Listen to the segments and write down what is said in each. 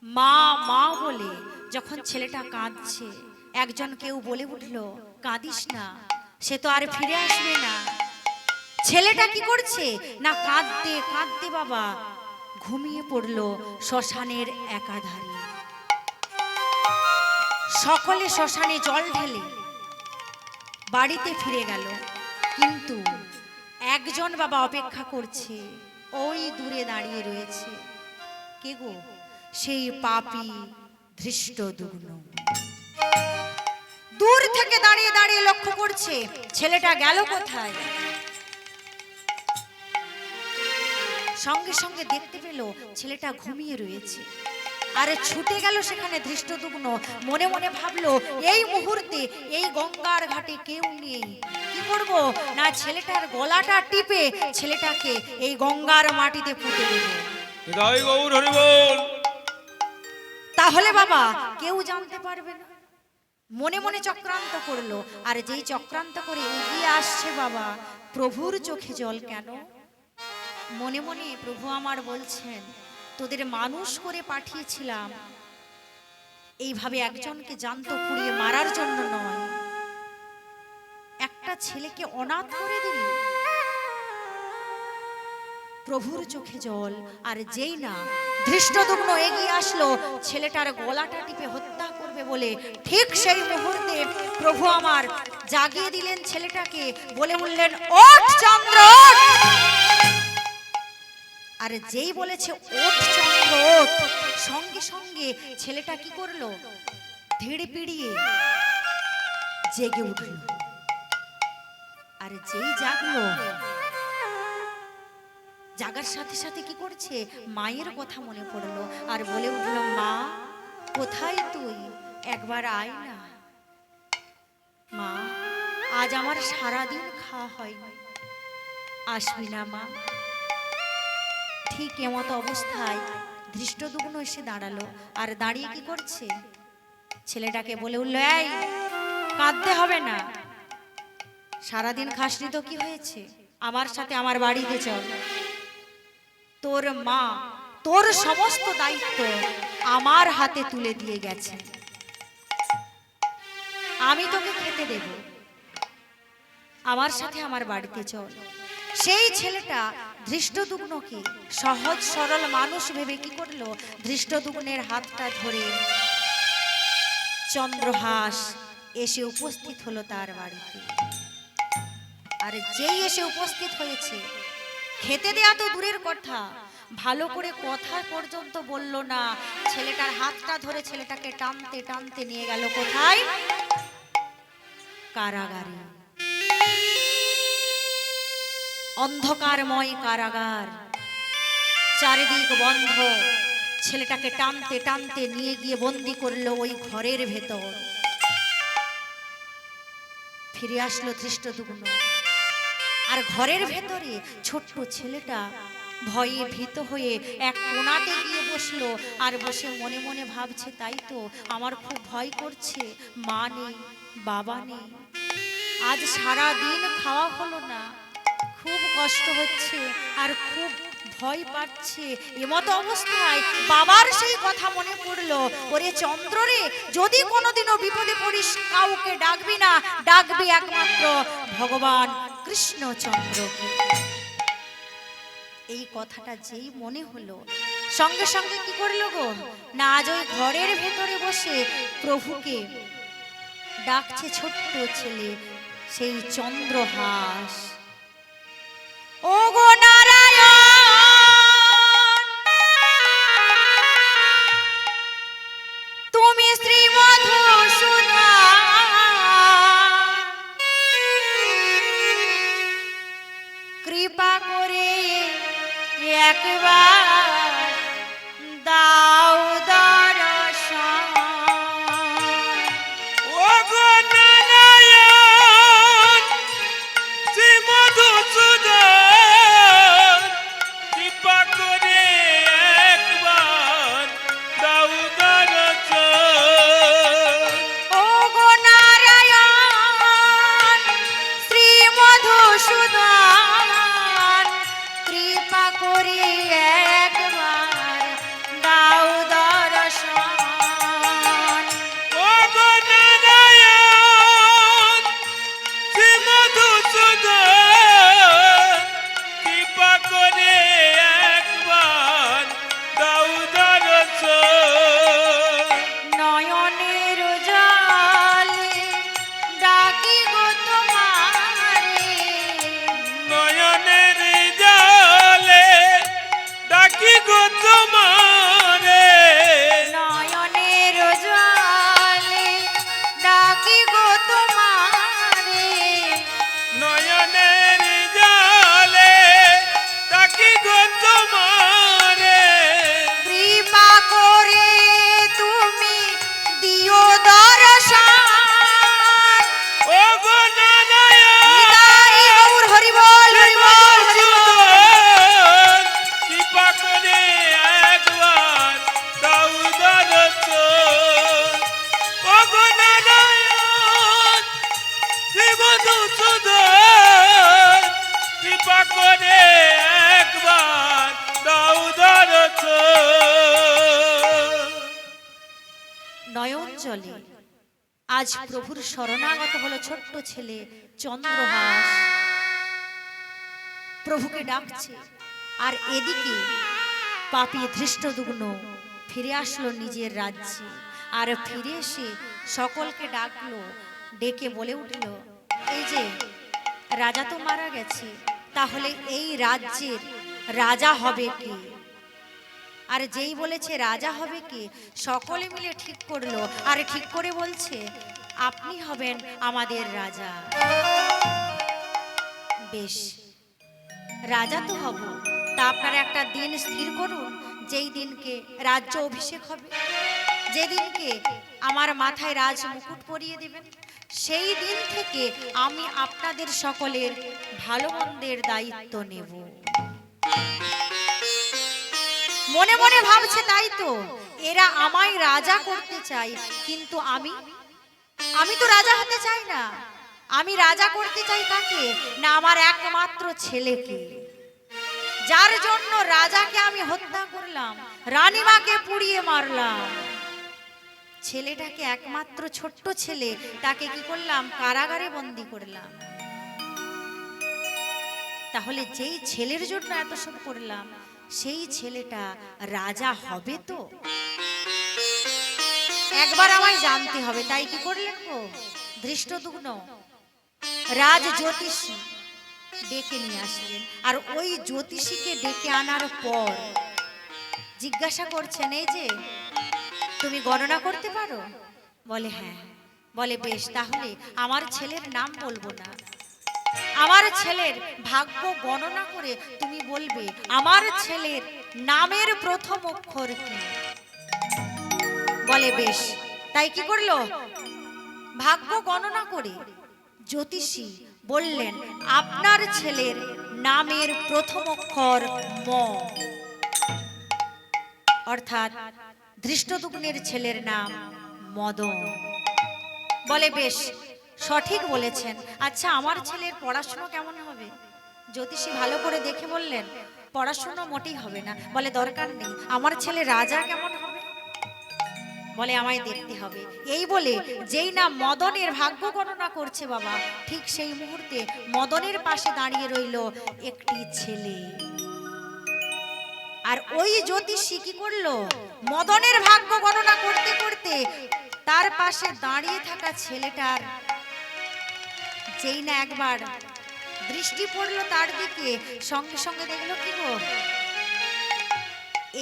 মা মা বলে যখন ছেলেটা কাঁদছে, একজন কেউ বলে উঠল, কাঁদিস না, সে তো আর ফিরে আসবে না। ছেলেটা কি করছে না, কাঁদতে কাঁদতে বাবা ঘুমিয়ে পড়ল শ্মশানের একাধারে। সকলে শ্মশানে জল ঢেলে বাড়িতে ফিরে গেল, কিন্তু একজন বাবা অপেক্ষা করছে, ওই দূরে দাঁড়িয়ে রয়েছে। কে গো? সেই পাপী ধৃষ্টদ্যুম্ন। দূর থেকে দাঁড়িয়ে দাঁড়িয়ে লক্ষ্য করছে ছেলেটা গেল কোথায়। সঙ্গে সঙ্গে দেখতে পেল ছেলেটা ঘুমিয়ে রয়েছে। আরে ছুটে গেল সেখানে ধৃষ্টদ্যুম্ন, মনে মনে ভাবলো এই মুহূর্তে এই গঙ্গার ঘাটে কেউ নেই, কি করব না, ছেলেটার গলাটা টিপে ছেলেটাকে এই গঙ্গার মাটিতে পুঁতে দেব, তাহলে বাবা কেউ জানতে পারবে না। মনে মনে চক্রান্ত করলো, আর যেই চক্রান্ত করে এগিয়ে আসছে বাবা, প্রভুর চোখে জল কেন? মনে মনে প্রভু আমার বলছেন, তোদের মানুষ করে পাঠিয়েছিলাম এইভাবে একজনকে জ্যান্ত পুড়িয়ে মারার জন্য নয়, একটা ছেলেকে অনাথ করে দিলি। প্রভুর চোখে জল। আর যেই না ধৃষ্টদ্যুম্ন এগিয়ে আসলো ছেলেটার গলাটা টিপে হত্যা করবে বলে, ঠিক সেই মুহূর্তে প্রভু আমার জাগিয়ে দিলেন ছেলেটাকে, বলে বললেন, ওঠ চন্দ্র ওঠ। আর যেই বলেছে ওঠ চন্দ্র ওঠ, সঙ্গে সঙ্গে ছেলেটা কি করলো, ধীরে পিড়িয়ে জেগে উঠল। আর যেই জাগলো, জাগার সাথে সাথে কি করছে, মায়ের কথা মনে পড়লো, আর বলে উঠল, মা কোথায় তুই, একবার আয় না। মা আজ আমার সারাদিন খাওয়া হয়নি, আসবি না মা? ঠিক এমতো অবস্থায় ধৃষ্টদ্যুম্ন এসে দাঁড়ালো, আর দাঁড়িয়ে কি করছে, ছেলেটাকে বলে উঠল, এই কাঁদতে হবে না, সারাদিন খাসনি তো কি হয়েছে, আমার সাথে আমার বাড়িতে চল। তোর মা তোর সমস্ত দায়িত্ব আমার হাতে তুলে দিয়ে গেছে, আমি তোকে খেতে দেব, আমার সাথে আমার বাড়িতে চল। সেই ছেলেটা ধৃষ্টদ্যুম্নকে সহজ সরল মানুষ ভেবে কি করলো, ধৃষ্টদ্যুম্নের হাতটা ধরে চন্দ্রহাস এসে উপস্থিত হলো তার বাড়িতে। আর যেই এসে উপস্থিত হয়েছে, খেতে দেয়া তো দূরের কথা, ভালো করে কথা পর্যন্ত বলল না, ছেলেটার হাতটা ধরে ছেলেটাকে টানতে টানতে নিয়ে গেল কোথায়, কারাগারে। অন্ধকারময় কারাগার, চারিদিক বন্ধ, ছেলেটাকে টানতে টানতে নিয়ে গিয়ে বন্দি করলো ওই ঘরের ভেতর। ফিরে আসলো ধৃষ্টদ্যুম্ন, আর ঘরের ভেতরে ছোট্ট ছেলেটা ভয়ে ভীত হয়ে এক কোণাতে গিয়ে বসলো, আর বসে মনে মনে ভাবছে, তাই তো আমার খুব ভয় করছে, মা নেই বাবা নেই, আজ সারা দিন খাওয়া হলো না, খুব কষ্ট হচ্ছে আর খুব ভয় পাচ্ছে। এমতো অবস্থায় বাবার সেই কথা মনে পড়লো, ওরে চন্দ্র রে, যদি কোনোদিনও বিপদে পড়িস কাউকে ডাকবি না, ডাকবি একমাত্র ভগবান কৃষ্ণচন্দ্রকে। এই কথাটা যেই মনে হলো, সঙ্গে সঙ্গে কি করলো গো, না আজ ওই ঘরের ভেতরে বসে প্রভুকে ডাকছে ছোট্ট ছেলে সেই চন্দ্রহাস, ও গো নারায়ণ, তুমি শ্রী মধুসূদন, কৃপা করে একবার দাও দর্শন। ও গো নারায়ণ শ্রী মধুসূদন, করে একবার দাও দর্শন। নয়ন জলে আজ প্রভুর শরণাগত হলো ছোট্ট ছেলে চন্দ্রহাস। প্রভুকে ডাকছে, আর এদিকে পাপী ধৃষ্টদ্যুম্ন ফিরে আসলো নিজের রাজ্যে। আর ফিরে এসে সকলকে ডাকলো, ডেকে বলে উঠল, এই যে রাজা তো মারা গেছে, তাহলে এই রাজ্যের রাজা হবে কে? আর যেই বলেছে রাজা হবে কে, সকলে মিলে ঠিক করলো, আর ঠিক করে বলছে আপনি হবেন আমাদের রাজা। বেশ, রাজা তো হব, তা আপনারা একটা দিন স্থির করুন, যেই দিনকে রাজ্য অভিষেক হবে, যেদিনকে আমার মাথায় রাজ মুকুট পরিয়ে দেবেন, সেই দিন থেকে আমি আপনাদের সকলের ভালো মন্দের দায়িত্ব নেব। মনে মনে ভাবছে, তাই তো, এরা আমায় রাজা করতে চায়, কিন্তু আমি তো রাজা হতে চাই না। আমি রাজা করতে চাই কাকে? না, আমার একমাত্র ছেলেকে, যার জন্য রাজাকে আমি হত্যা করলাম, রানীমাকে পুড়িয়ে মারলাম। ছেলেটাকে, একমাত্র ছোট্ট ছেলে, তাকে কি করলাম? কারাগারে বন্দী করলাম। তাহলে যেই ছেলের জন্য এত সব করলাম, সেই ছেলেটা রাজা হবে তো? একবার আমায় জানতে হবে। তাই কি করলেন গো ধৃষ্টদ্যুম্ন? রাজ জ্যোতিষী ডেকে নিয়ে আসলেন, আর ওই জ্যোতিষীকে ডেকে আনার পর জিজ্ঞাসা করছেন, এই যে তুমি গণনা করতে পারো? বলে হ্যাঁ। বলে বেশ, তাহলে আমার ছেলের নাম বলবো না, আমার ছেলের ভাগ্য গণনা করে তুমি বলবে আমার ছেলের নামের প্রথম অক্ষর কি। বলে বেশ। তাই কি করলো? ভাগ্য গণনা করে জ্যোতিষী বললেন আপনার ছেলের নামের প্রথম অক্ষর ম, অর্থাৎ ধৃষ্টদ্যুম্নের ছেলের নাম মদন। বলে বেশ, সঠিক বলেছেন। আচ্ছা, আমার ছেলের পড়াশোনা কেমন হবে? জ্যোতিষী ভালো করে দেখে বললেন পড়াশোনা মোটেই হবে না। বলে দরকার নেই, আমার ছেলে রাজা কেমন হবে? বলে আমায় দেখতে হবে। এই বলে যেই না মদনের ভাগ্য গণনা করছে বাবা, ঠিক সেই মুহূর্তে মদনের পাশে দাঁড়িয়ে রইল একটি ছেলে। আর ওই জ্যোতিষী কি করলো? মদনের ভাগ্য গণনা করতে করতে তার পাশে দাঁড়িয়ে থাকা ছেলেটার যেই না একবার দৃষ্টি পড়লো তার দিকে, সঙ্গে সঙ্গে দেখলো কি গো,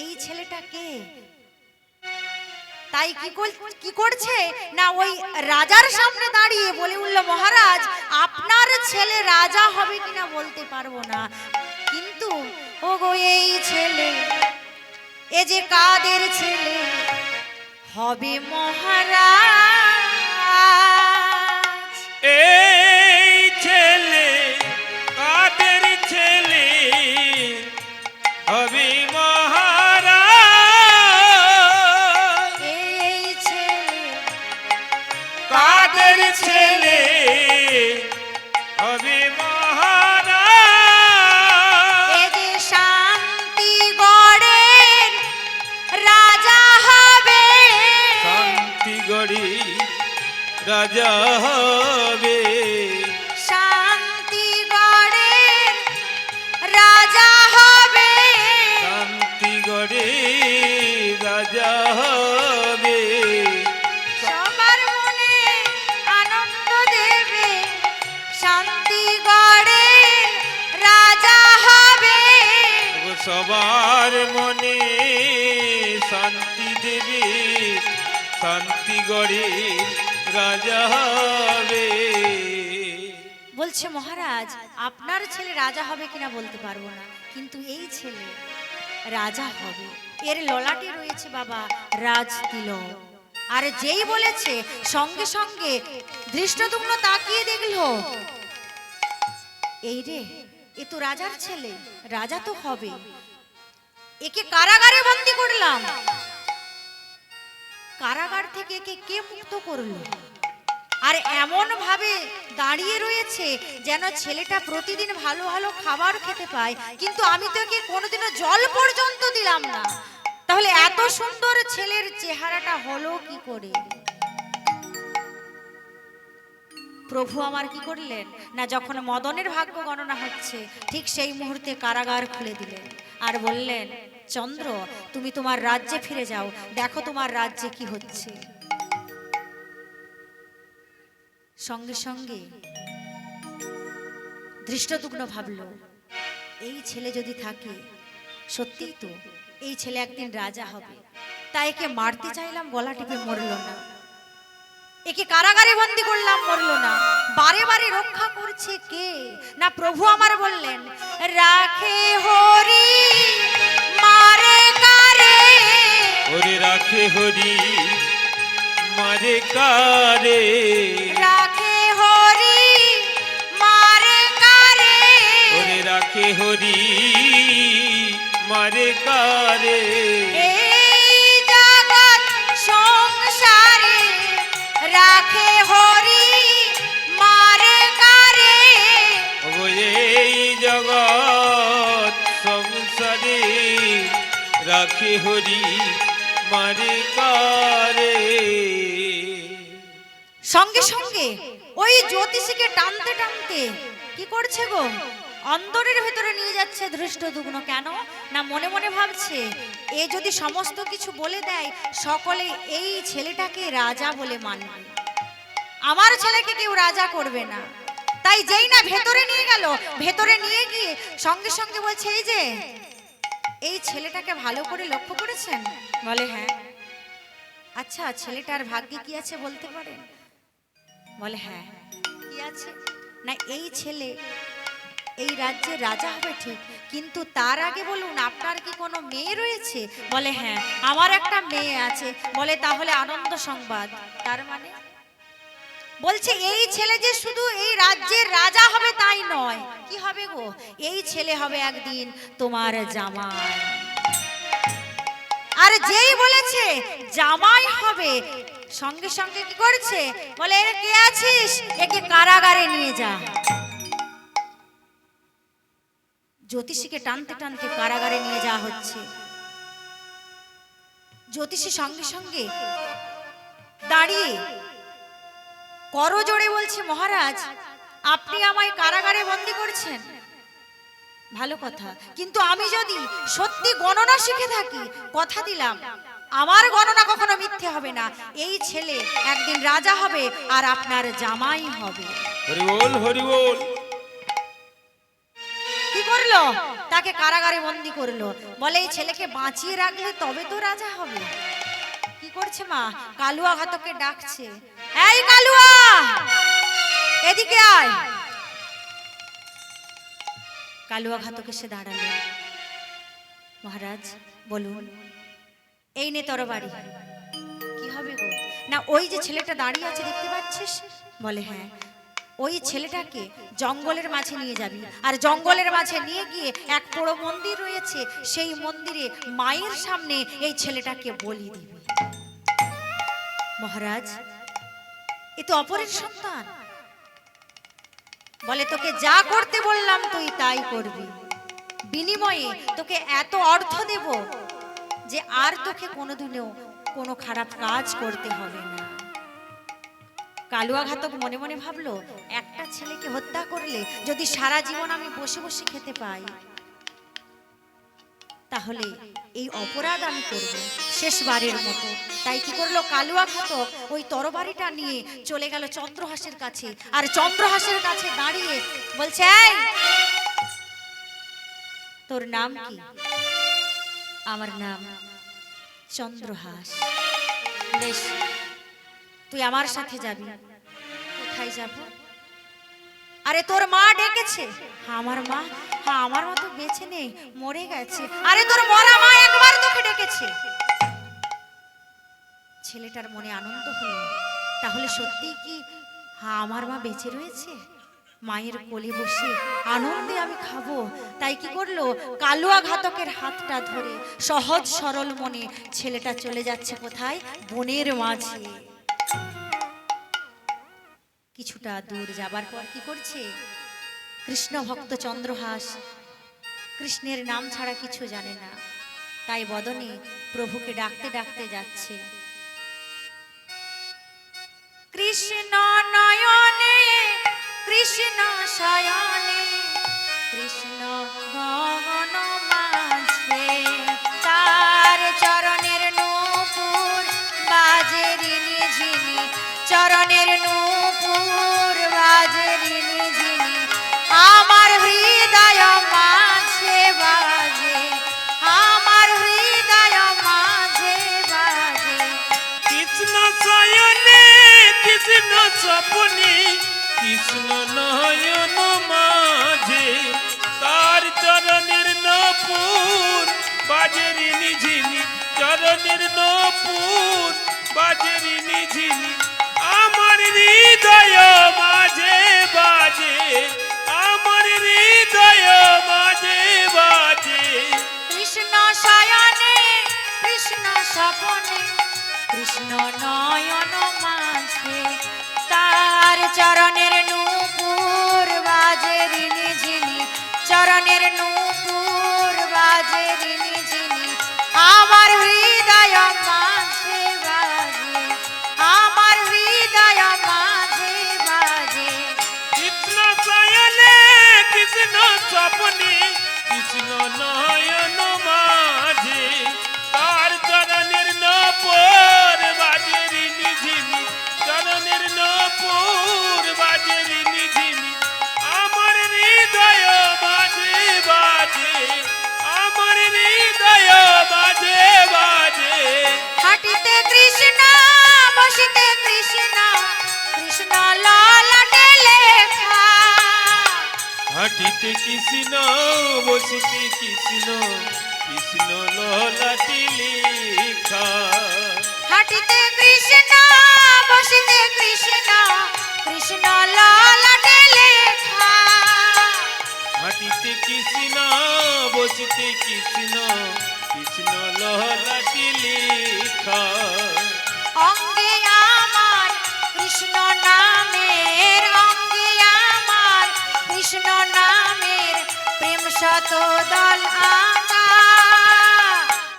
এই ছেলেটা কে? তাই কি করছে না, ওই রাজার সামনে দাঁড়িয়ে বলে উঠল, মহারাজ আপনার ছেলে রাজা হবে কিনা বলতে পারবো না, কিন্তু ও গো এই ছেলে, এ যে কাদের ছেলে হবে মহারাজ? এই ছেলে কাদের ছেলে হবে মহারাজ? এই ছেলে কাদের ছেলে হবে মহারাজ? এ যে শান্তিগড়ের রাজা হবে, শান্তিগড়ের রাজা হবে, শান্তিগড়ের রাজা হবে, শান্তিগড়ের রাজা হবে। সবার মনে আনন্দ দেবে, শান্তিগড়ের রাজা হবে। সবার মনে শান্তি দেবে, শান্তিগড়ের রাজা হবে। বলছে মহারাজ আপনার ছেলে রাজা হবে কিনা বলতে পারবো না, কিন্তু এই ছেলে রাজা হবে। এর ললাটে রয়েছে বাবা রাজ তিলক। আর যেই বলেছে সঙ্গে সঙ্গে ধৃষ্টদ্যুম্ন তাকিয়ে দেখলো, এই রে, এ তো রাজার ছেলে, রাজা তো হবে। একে কারাগারে বন্দী করলাম, কারাগার থেকে একে কে মুক্ত করলো? আর এমন ভাবে দাঁড়িয়ে রয়েছে যেন ছেলেটা প্রতিদিন ভালো ভালো খাবার খেতে পায়, কিন্তু আমি তো একে কোনোদিনও জল পর্যন্ত দিলাম না। তাহলে এত সুন্দর ছেলের চেহারাটা হলো কি করে? প্রভু আমার কি করলেন না, যখন মদনের ভাগ্য গণনা হচ্ছে ঠিক সেই মুহূর্তে কারাগার খুলে দিলেন আর বললেন, চন্দ্র তুমি তোমার রাজ্যে ফিরে যাও, দেখো তোমার রাজ্যে কি হচ্ছে। সঙ্গে সঙ্গে ধৃষ্টদ্যুম্ন ভাবল, এই ছেলে যদি থাকে, সত্যিই তো এই ছেলে একদিন রাজা হবে। তাই একে মারতে চাইলাম, গলা টিপে মরল না। একে কারাগারে বন্দি করলাম, মরল না। বারে বারে রক্ষা করছে কে না, প্রভু আমার বললেন, রাখে হরি মারে কারে। ওরে রাখে হরি মারে কারে, রাখে হরি মারে কারে। ওরে রাখে হরি মারে কারে। এই জগৎ সংসারে রাখে হরি মারে কারে। ও এই জগৎ সংসারে রাখে হরি মারে কারে। সঙ্গে সঙ্গে ওই জ্যোতিষীকে টানতে টানতে কি করছে গো, অন্দরের ভেতরে নিয়ে যাচ্ছে ধৃষ্টদ্যুম্ন। কেন না, মনে মনে ভাবছে, এ যদি সমস্ত কিছু বলে দেয় সকলে এই ছেলেটাকে রাজা বলে মানবে, আমার ছেলেকে কেউ রাজা করবে না। তাই যেই না ভেতরে নিয়ে গেল, ভেতরে নিয়ে গিয়ে সঙ্গে সঙ্গে বলছে, এই যে এই ছেলেটাকে ভালো করে লক্ষ্য করেছেন? বলে হ্যাঁ। আচ্ছা ছেলেটার ভাগ্যে কি আছে বলতে পারেন? বলে হ্যাঁ। কি আছে না, এই ছেলে এই রাজ্যের রাজা হবে ঠিক, কিন্তু তার আগে বলুন আপনার কি কোনো মেয়ে রয়েছে? বলে হ্যাঁ আমার একটা মেয়ে আছে। বলে তাহলে আনন্দ সংবাদ। তার মানে বলছে এই ছেলে যে শুধু এই রাজ্যের রাজা হবে তাই নয়, কি হবে গো, এই ছেলে হবে একদিন তোমার জামাই। আর যেই বলেছে জামাই হবে, সঙ্গে সঙ্গে কি করছে, বলে এর কে আছিস, একে কারাগারে নিয়ে যা। জ্যোতিষীকে টানতে টানতে কারাগারে নিয়ে যাওয়া হচ্ছে। জ্যোতিষী সঙ্গে সঙ্গে দাঁড়িয়ে করজোড়ে বলছে, মহারাজ আপনি আমায় কারাগারে বন্দী করছেন, ভালো কথা, কিন্তু আমি যদি সত্যি গণনা শিখে থাকি, কথা দিলাম আমার গণনা কখনো মিথ্যে হবে না। এই ছেলে একদিন রাজা হবে আর আপনার জামাই হবে। হরি বল হরি বল। কি করলো, তাকে কারাগারে বন্দী করলো। বলে এই ছেলেকে বাঁচিয়ে রাখলে তবে তো রাজা হবে। কি করছে মা, কালুয়া ঘাতককে ডাকছে, এই কালুয়া এদিকে আয়। কালুয়া ঘাতক এসে দাঁড়ালো। মহারাজ বলুন। এই নে তরবারি। কি হবে গো, না ওই যে ছেলেটা দাঁড়িয়ে আছে দেখতে পাচ্ছিস? বলে হ্যাঁ। ওই ছেলেটাকে জঙ্গলের মাঝে নিয়ে যাবি, আর জঙ্গলের মাঝে নিয়ে গিয়ে এক বড় মন্দির রয়েছে, সেই মন্দিরে মায়ের সামনে এই ছেলেটাকে বলি দিবি। মহারাজ এ তো অপরের সন্তান। বলে তোকে যা করতে বললাম তুই তাই করবি, বিনিময়ে তোকে এত অর্থ দেব যে আর তোকে কোনোদিনও কোনো খারাপ কাজ করতে হবে না। কালুয়া ঘাতক মনে মনে ভাবলো, একটা ছেলেকে হত্যা করলে যদি সারা জীবন আমি বসে বসে খেতে পাই, তাহলে এই অপরাধ আমি করব শেষবারের মতো। তাই কি করলো, কালুয়া ঘাতক ওই তরবারিটা নিয়ে চলে গেল চন্দ্রহাসের কাছে, আর চন্দ্রহাসের কাছে দাঁড়িয়ে বলছে, এই তোর নাম কি? আমার নাম চন্দ্রহাস। বেশ, তুই আমার সাথে যাবি। কোথায় যাব? আরে তোর মা ডেকেছে। আমার মা? হ্যাঁ আমার মা তো বেঁচে নেই, মরে গেছে। আরে তোর মরা মা একবার তোকে ডেকেছে। ছেলেটার মনে আনন্দ হলো, তাহলে সত্যি কি হ্যাঁ আমার মা বেঁচে রয়েছে, মায়ের কোলে বসে আনন্দে আমি খাবো। তাই কি করলো, কালুয়া ঘাতকের হাতটা ধরে সহজ সরল মনে ছেলেটা চলে যাচ্ছে কোথায়, বনের মাঝে। কিছুটা দূর যাবার পর কি করছে, কৃষ্ণ ভক্ত চন্দ্রহাস কৃষ্ণের নাম ছাড়া কিছু জানে না, তাই বদনে প্রভুকে ডাকতে ডাকতে যাচ্ছে। কৃষ্ণ নয়নে কৃষ্ণ শয়নে কৃষ্ণ গগন মাঝে, তার চরণের নূপুর বাজে রিনি ঝিনি, চরণের নূপুর বাজে রিনি ঝিনি, আমার হৃদয় মাঝে বাজে, আমার হৃদয় মাঝে বাজে। কৃষ্ণ শয়নে কৃষ্ণ স্বপনে কৃষ্ণ নয়ন মাঝে, তার চরণের নূপুর বাজে রিনি ঝিনি, চরণের নূপুর বাজে রিনি ঝিনি, আমার হৃদয় মাঝে বাজে, আমার হৃদয় মাঝে বাজে। কৃষ্ণ শয়নে কৃষ্ণ স্বপনে কৃষ্ণ নয়ন মাঝে, তার চরণের নূপুর বাজে রিনি ঝিনি, চরণের নূপুর বাজে রিনি ঝিনি, আমার হৃদয় মাঝে বাজে, আমার হৃদয় মাঝে বাজে। কৃষ্ণ শয়নে কৃষ্ণ স্বপনে কৃষ্ণ নয়ন মাঝে, তার চরণের নূপুর বাজে রিনি ঝিনি, চরণের নূপুর বাজে রিনি ঝিনি, আমার হৃদয় মাঝে বাজে, আমার হৃদয় মাঝে বাজে। হাঁটিতে কৃষ্ণ বসিতে কৃষ্ণ, কৃষ্ণ ললাটে লেখা, হাঁটিতে কৃষ্ণ বসিতে কৃষ্ণ, কৃষ্ণ ললাটি লেখা, হাঁটিতে কৃষ্ণ বসিতে কৃষ্ণ, কৃষ্ণ ললাটে লেখা, হাঁটিতে কৃষ্ণ বসিতে কৃষ্ণ, কৃষ্ণ ললাটি লেখা, অঙ্গে আমার কৃষ্ণ নামের, অঙ্গে আমার কৃষ্ণ নামের প্রেম শত দল আঁকা।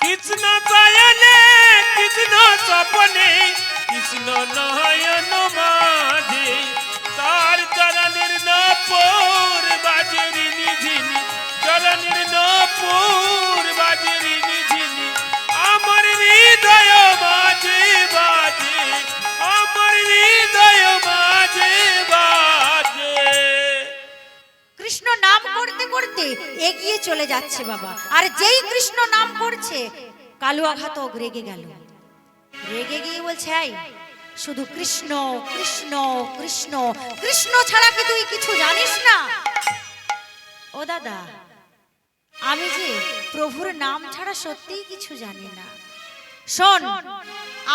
কৃষ্ণ শয়নে কৃষ্ণ স্বপনে কৃষ্ণ নয়ন মাঝে, তার চরণের নূপুর বাজে রিনি ঝিনি, চরণের নূপুর বাজে রিনি ঝিনি, আমার হৃদয় মাঝে বাজে, আমার হৃদয় মাঝে বাজে। কৃষ্ণ নাম করতে করতে এগিয়ে চলে যাচ্ছে বাবা, আর যেই কৃষ্ণ নাম করছে কালুয়া ঘাতক রেগে গেল, রেগে গিয়ে বলছে, এই শুধু কৃষ্ণ কৃষ্ণ কৃষ্ণ, কৃষ্ণ ছাড়া কি তুই কিছু জানিস না? ও দাদা, আমি যে প্রভুর নাম ছাড়া সত্যিই কিছু জানি না। শোন,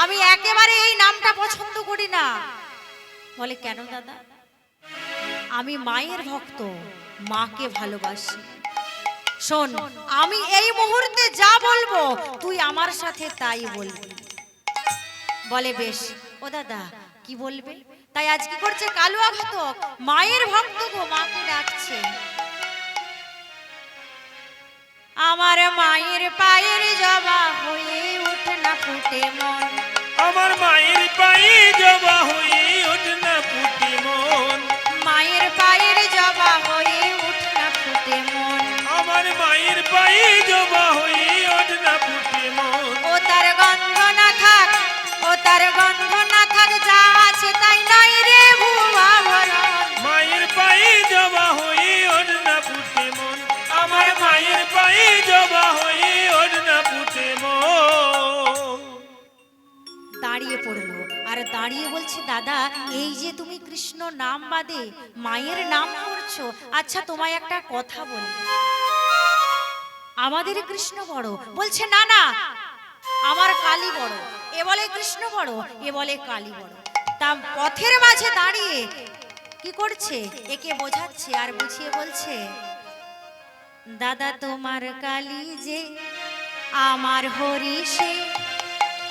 আমি একেবারে এই নামটা পছন্দ করি না। বলে, কেন দাদা? আমি মায়ের ভক্ত, মাকে ভালোবাসি। শোন, আমি এই মুহূর্তে যা বলবো তুই আমার সাথে তাই বলবি। বলে, বেশ। ও দাদা, কি বলবে? তাই আজ কি করছে কালুয়া ঘাতক, মায়ের ভক্ত গো, মাকে ডাকছে। আমার মায়ের পায়ের জবা হয়ে উঠে না ফুটে মন, আমার মায়ের পায়ে জবা হয়ে ওঠে না ফুটে মন, মায়ের পায়ের জবা হয়ে উঠে না ফুটে মন, আমার মায়ের পায়ে জবা হয়ে ওঠে না ফুটে মন। ও তার গন্ধ না থাক, ও তার গন্ধ না থাক, যা আছে তাই নাই রে ভুয়া ভরণ। মায়ের পায়ে জবা হয়ে ওঠে না ফুটে মন, আমার মায়ের পায়ে জবা হয়ে ওঠে না ফুটে মন। দাঁড়িয়ে পড়লো আর দাঁড়িয়ে বলছে, দাদা, এই যে তুমি কৃষ্ণ নাম বাদে মায়ের নাম করছো, আচ্ছা তোমায় একটা কথা বলি, আমাদের কৃষ্ণ বড়। বলছে, না না, আমার কালী বড়। এ বলে কৃষ্ণ বড়, এ বলে কালী বড়। তা পথের মাঝে দাঁড়িয়ে কি করছে, একে বোঝাচ্ছে আর বুঝিয়ে বলছে, দাদা তোমার কালী যে আমার হরি সে,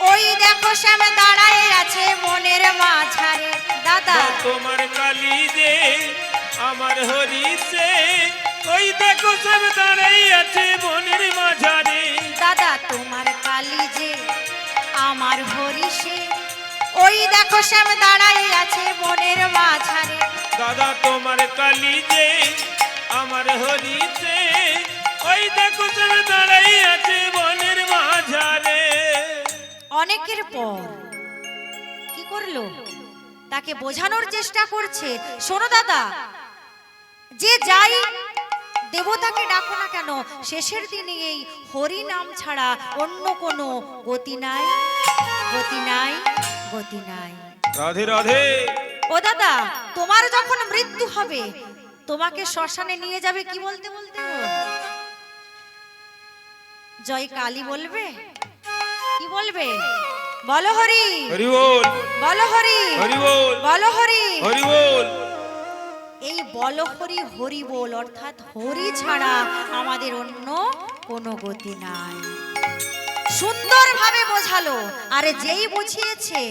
ওই দেখো শ্যাম দাঁড়ায় আছে মনের মাঝারে। দাদা তোমার কালী যে আমার হরিছে, ওই দেখো সব দাঁড়াই আছে বনের মাঝারে। দাদা তোমার কালী যে আমার হরিষে, ওই দেখো শ্যাম দাঁড়াই আছে মনের মাঝারে। দাদা তোমার কালী যে আমার হরিছে, ওই দেখো সব দাঁড়াই আছে বনের মাঝারে। অনেকের পর কি করলো, তাকে বোঝানোর চেষ্টা করছে। শোনো দাদা, যে যাই দেবতাকে ডাকো না কেন, শেষের দিনে এই হরি নাম ছাড়া অন্য কোনো গতি নাই, গতি নাই, গতি নাই। রাধে রাধে। ও দাদা, তোমার যখন মৃত্যু হবে, তোমাকে শ্মশানে নিয়ে যাবে কি বলতে বলতে গো? জয় কালী বলবে? কি বলবে? বলো হরি, হরি বল, বলো হরি, হরি বল, বলো হরি। হরি বল। এই বলো হরি, হরি বল অর্থাৎ হরি ছাড়া আমাদের অন্য কোনো গতি নাই। সুন্দরভাবে বোঝালো, আরে যেই বুঝিয়েছে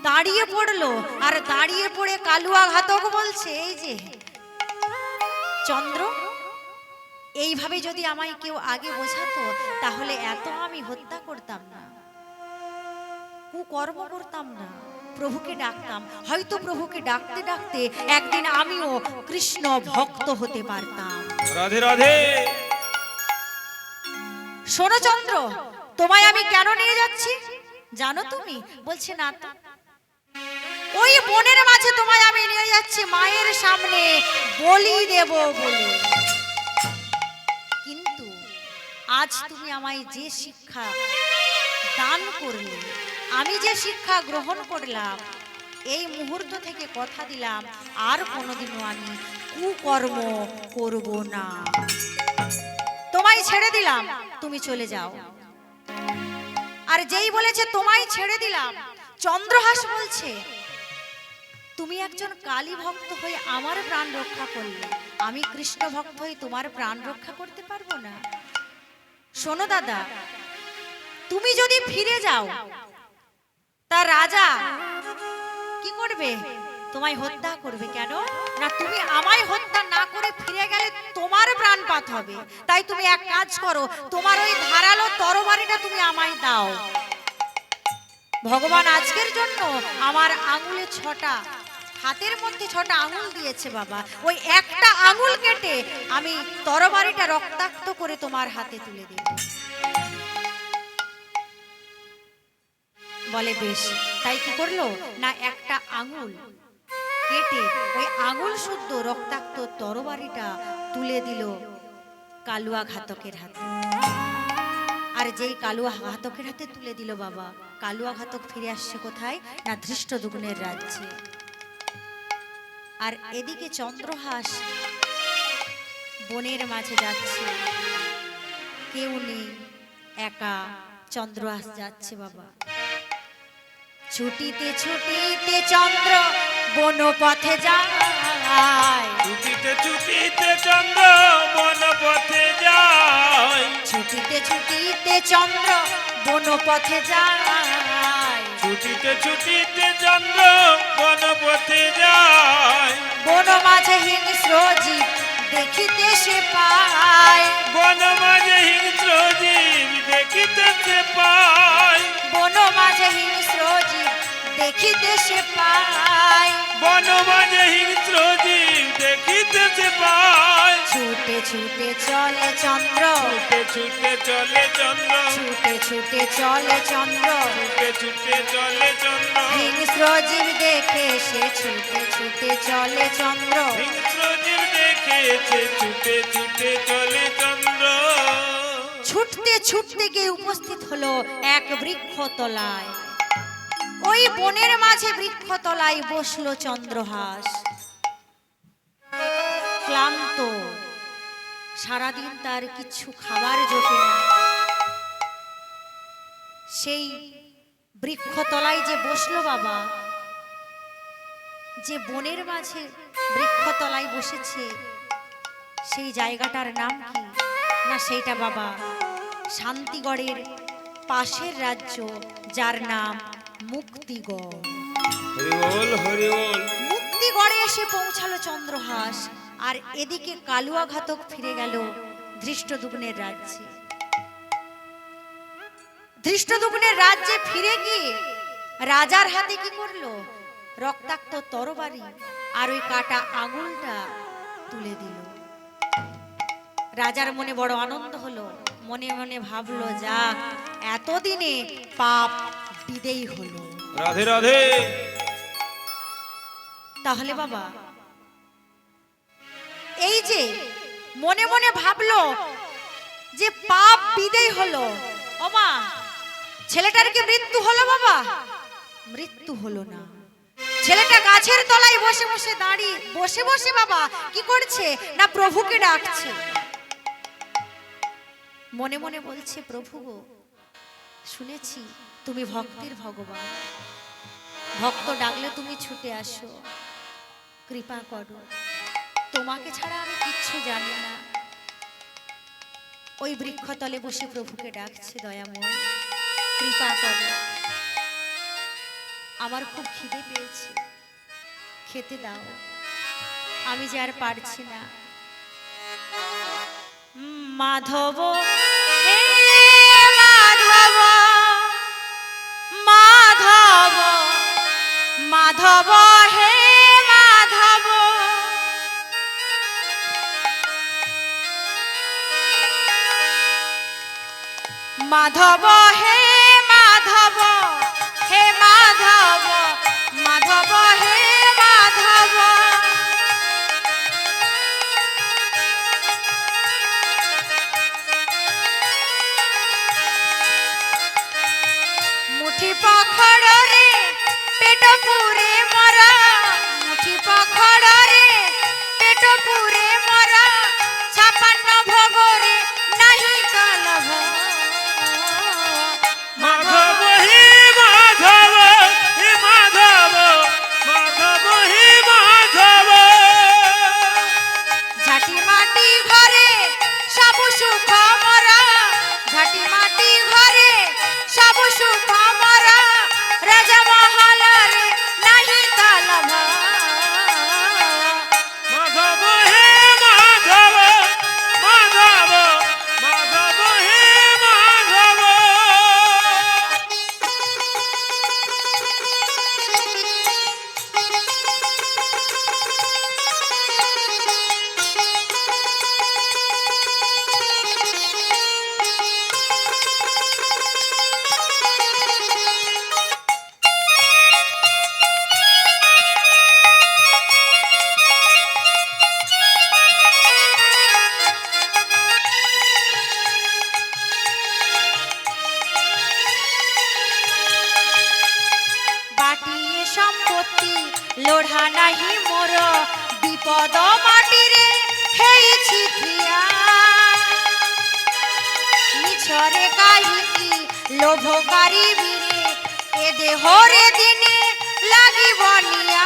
দাঁড়িয়ে পড়লো, আর দাঁড়িয়ে পড়ে কালুয়া ঘাতক বলছে, এই যে চন্দ্র, এইভাবে যদি আমায় কেউ আগে বোঝাতো, তাহলে এত আমি হত্যা করতাম না, কুকর্ম করতাম না, প্রভুকে ডাকতাম। হয়তো প্রভুকে ডাকতে ডাকতে একদিন আমিও কৃষ্ণ ভক্ত হতে পারতাম। রাধে রাধে। শোনো চন্দ্র, তোমায় আমি কেন নিয়ে যাচ্ছি জানো তুমি? বলছে না তো। ওই বনের মাঝে তোমায় আমি নিয়ে যাচ্ছি মায়ের সামনে বলি দেব বলে। কিন্তু আজ তুমি আমায় যে শিক্ষা দান করলে, আমি যে শিক্ষা গ্রহণ করলাম, এই মুহূর্ত থেকে কথা দিলাম আর কোনোদিনও আমি কুকর্ম করব না। তোমায় ছেড়ে দিলাম, তুমি চলে যাও। আর যেই বলেছে তোমায় ছেড়ে দিলাম, চন্দ্রহাস বলছে, তুমি একজন কালী ভক্ত হয়ে আমার প্রাণ রক্ষা করলে, আমি কৃষ্ণ ভক্ত হয়ে তোমার প্রাণ রক্ষা করতে পারবো না। শোনো দাদা, তুমি যদি ফিরে যাও, তা রাজা কি করবে? তোমায় হত্যা করবে। কেন না, তুমি আমায় হত্যা না করে ফিরে গেলে তোমার প্রাণপাত হবে। তাই তুমি এক কাজ করো, তোমার ওই ধারালো তরবারিটা তুমি আমায় দাও। ভগবান আজকের জন্য আমার আঙুলে 6টা, হাতের মধ্যে 6টা আঙুল দিয়েছে বাবা, ওই একটা আঙুল কেটে আমি তরবারিটা রক্তাক্ত করে তোমার হাতে তুলে দেব। বলে বেশ। তাই কি করলো না, একটা আঙুল কেটে ওই আঙুল শুদ্ধ রক্তাক্ত তরবারিটা তুলে দিল কালুয়া ঘাতকের হাতে। আর যেই কালুয়া ঘাতকের হাতে তুলে দিল বাবা, কালুয়া ঘাতক ফিরে আসছে কোথায় না, ধৃষ্টদ্যুম্নের রাজ্যে। আর এদিকে চন্দ্রহাস বনের মাঝে যাচ্ছে, কেউ নেই, একা চন্দ্রহাস যাচ্ছে বাবা। ছুটিতে ছুটিতে চন্দ্র বন পথে যায়, ছুটিতে ছুটিতে চন্দ্র বন পথে যায়, ছুটিতে ছুটিতে চন্দ্র বন পথে যায়, ছুটিতে ছুটিতে চন্দ্র বন পথে যায়। বন মাঝে হিংস্র জীব দেখিতে সে পায়, বন মাঝে হিংস্র জীব দেখিতে সে পায়, বন মাঝে হিংস্র জীব দেখিতে সে পায়, বন মাঝে হিংস্র জীব দেখিতে সে পায়। ছুটে ছুটে চলে চন্দ্র, ছুটে ছুটে চলে চন্দ্র, ছুটে ছুটে চলে চন্দ্র, ছুটে ছুটে চলে চন্দ্র, হিংস্র জীব দেখে সে ছুটে ছুটে চলে চন্দ্র, হিংস্র জীব দেখেছে ছুটে ছুটে চলে চন্দ্র। ছুটতে ছুটতে গিয়ে উপস্থিত হলো এক বৃক্ষতলায়। ওই বনের মাঝে বৃক্ষতলায় বসলো চন্দ্রহাস, ক্লান্ত, সারাদিন তার কিছু খাবার জোটে না। সেই বৃক্ষতলায় যে বসলো বাবা, যে বনের মাঝে বৃক্ষতলায় বসেছে, সেই জায়গাটার নাম কি না, সেইটা বাবা শান্তিগড়ের পাশের রাজ্য, যার নাম মুক্তিগড়। হরি বল হরি বল। মুক্তিগড়ে এসে পৌঁছালো চন্দ্রহাস, আর এদিকে কালুয়া ঘাতক ফিরে গেল ধৃষ্টদ্যুম্নের রাজ্যে। ধৃষ্টদ্যুম্নের রাজ্যে ফিরে গিয়ে রাজার হাতে কি করলো? রক্তাক্ত তরবারি আর ওই কাটা আঙুলটা তুলে দিল। রাজার মনে বড় আনন্দ হলো, মনে মনে ভাবলো, যাক এতদিনে পাপ বিদেয় হলো। রাধে রাধে। তাহলে বাবা, এই যে মনে মনে ভাবলো যে পাপ বিদেয় হলো, ওমা ছেলেটার কি মৃত্যু হলো? বাবা মৃত্যু হলো না। ছেলেটা গাছের তলায় বসে বসে দাঁড়িয়ে বসে বসে বাবা কি করছে না, প্রভুকে ডাকছে। মনে মনে বলছে, প্রভু গো, শুনেছি তুমি ভক্তের ভগবান, ভক্ত ডাকলে তুমি ছুটে আসো, কৃপা করো, তোমাকে ছাড়া আমি কিচ্ছু জানি না। ওই বৃক্ষতলে বসে প্রভুকে ডাকছে, দয়াময় কৃপা করো, আমার খুব খিদে পেয়েছে, খেতে দাও, আমি যে আর পারছি না। মাধব হে মাধব, মাধব মাধব হে মাধব, মাধব হে মাধব, হে মাধব, মাধব হে মাধব। মুঠি পখড়রে পেট পুরে মরা, মুঠি পখড়রে পেট পুরে মরা, 56 ভোগরে নাহি কালভ। মাধব হে মাধব, হে মাধব, মাধব হে মাধব। ঝাঁটি মাটি ঘরে সব সুখ মরা, ঝাঁটি মাটি ঘরে সব সুখ মরা, রাজা মহলরে নাহি কালভ। মাধব হে মাধব, মাধব, মাধব হে মাধব। বাটিয়ে সম্পত্তি লোঢ়া নাহি মোর, বিপদ মাটিরে হেইছি থিয়া। মিছরে কাহিকি লোভকারী বীরে, এ দেহরে দিনে লাগিব নিয়া।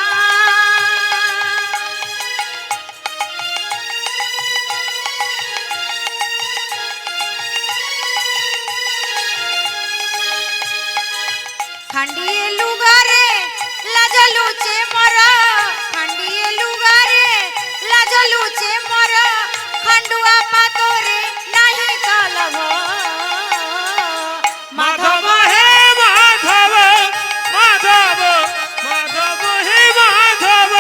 খান্ডিয়ে লুগারে লাজলুচে মরা, খান্ডিয়ে লুগারে লাজলুচে মরা, খান্ডুয়া পাতরে নাহি কালভ। মাধব হে মাধব, মাধব, মাধব হে মাধব।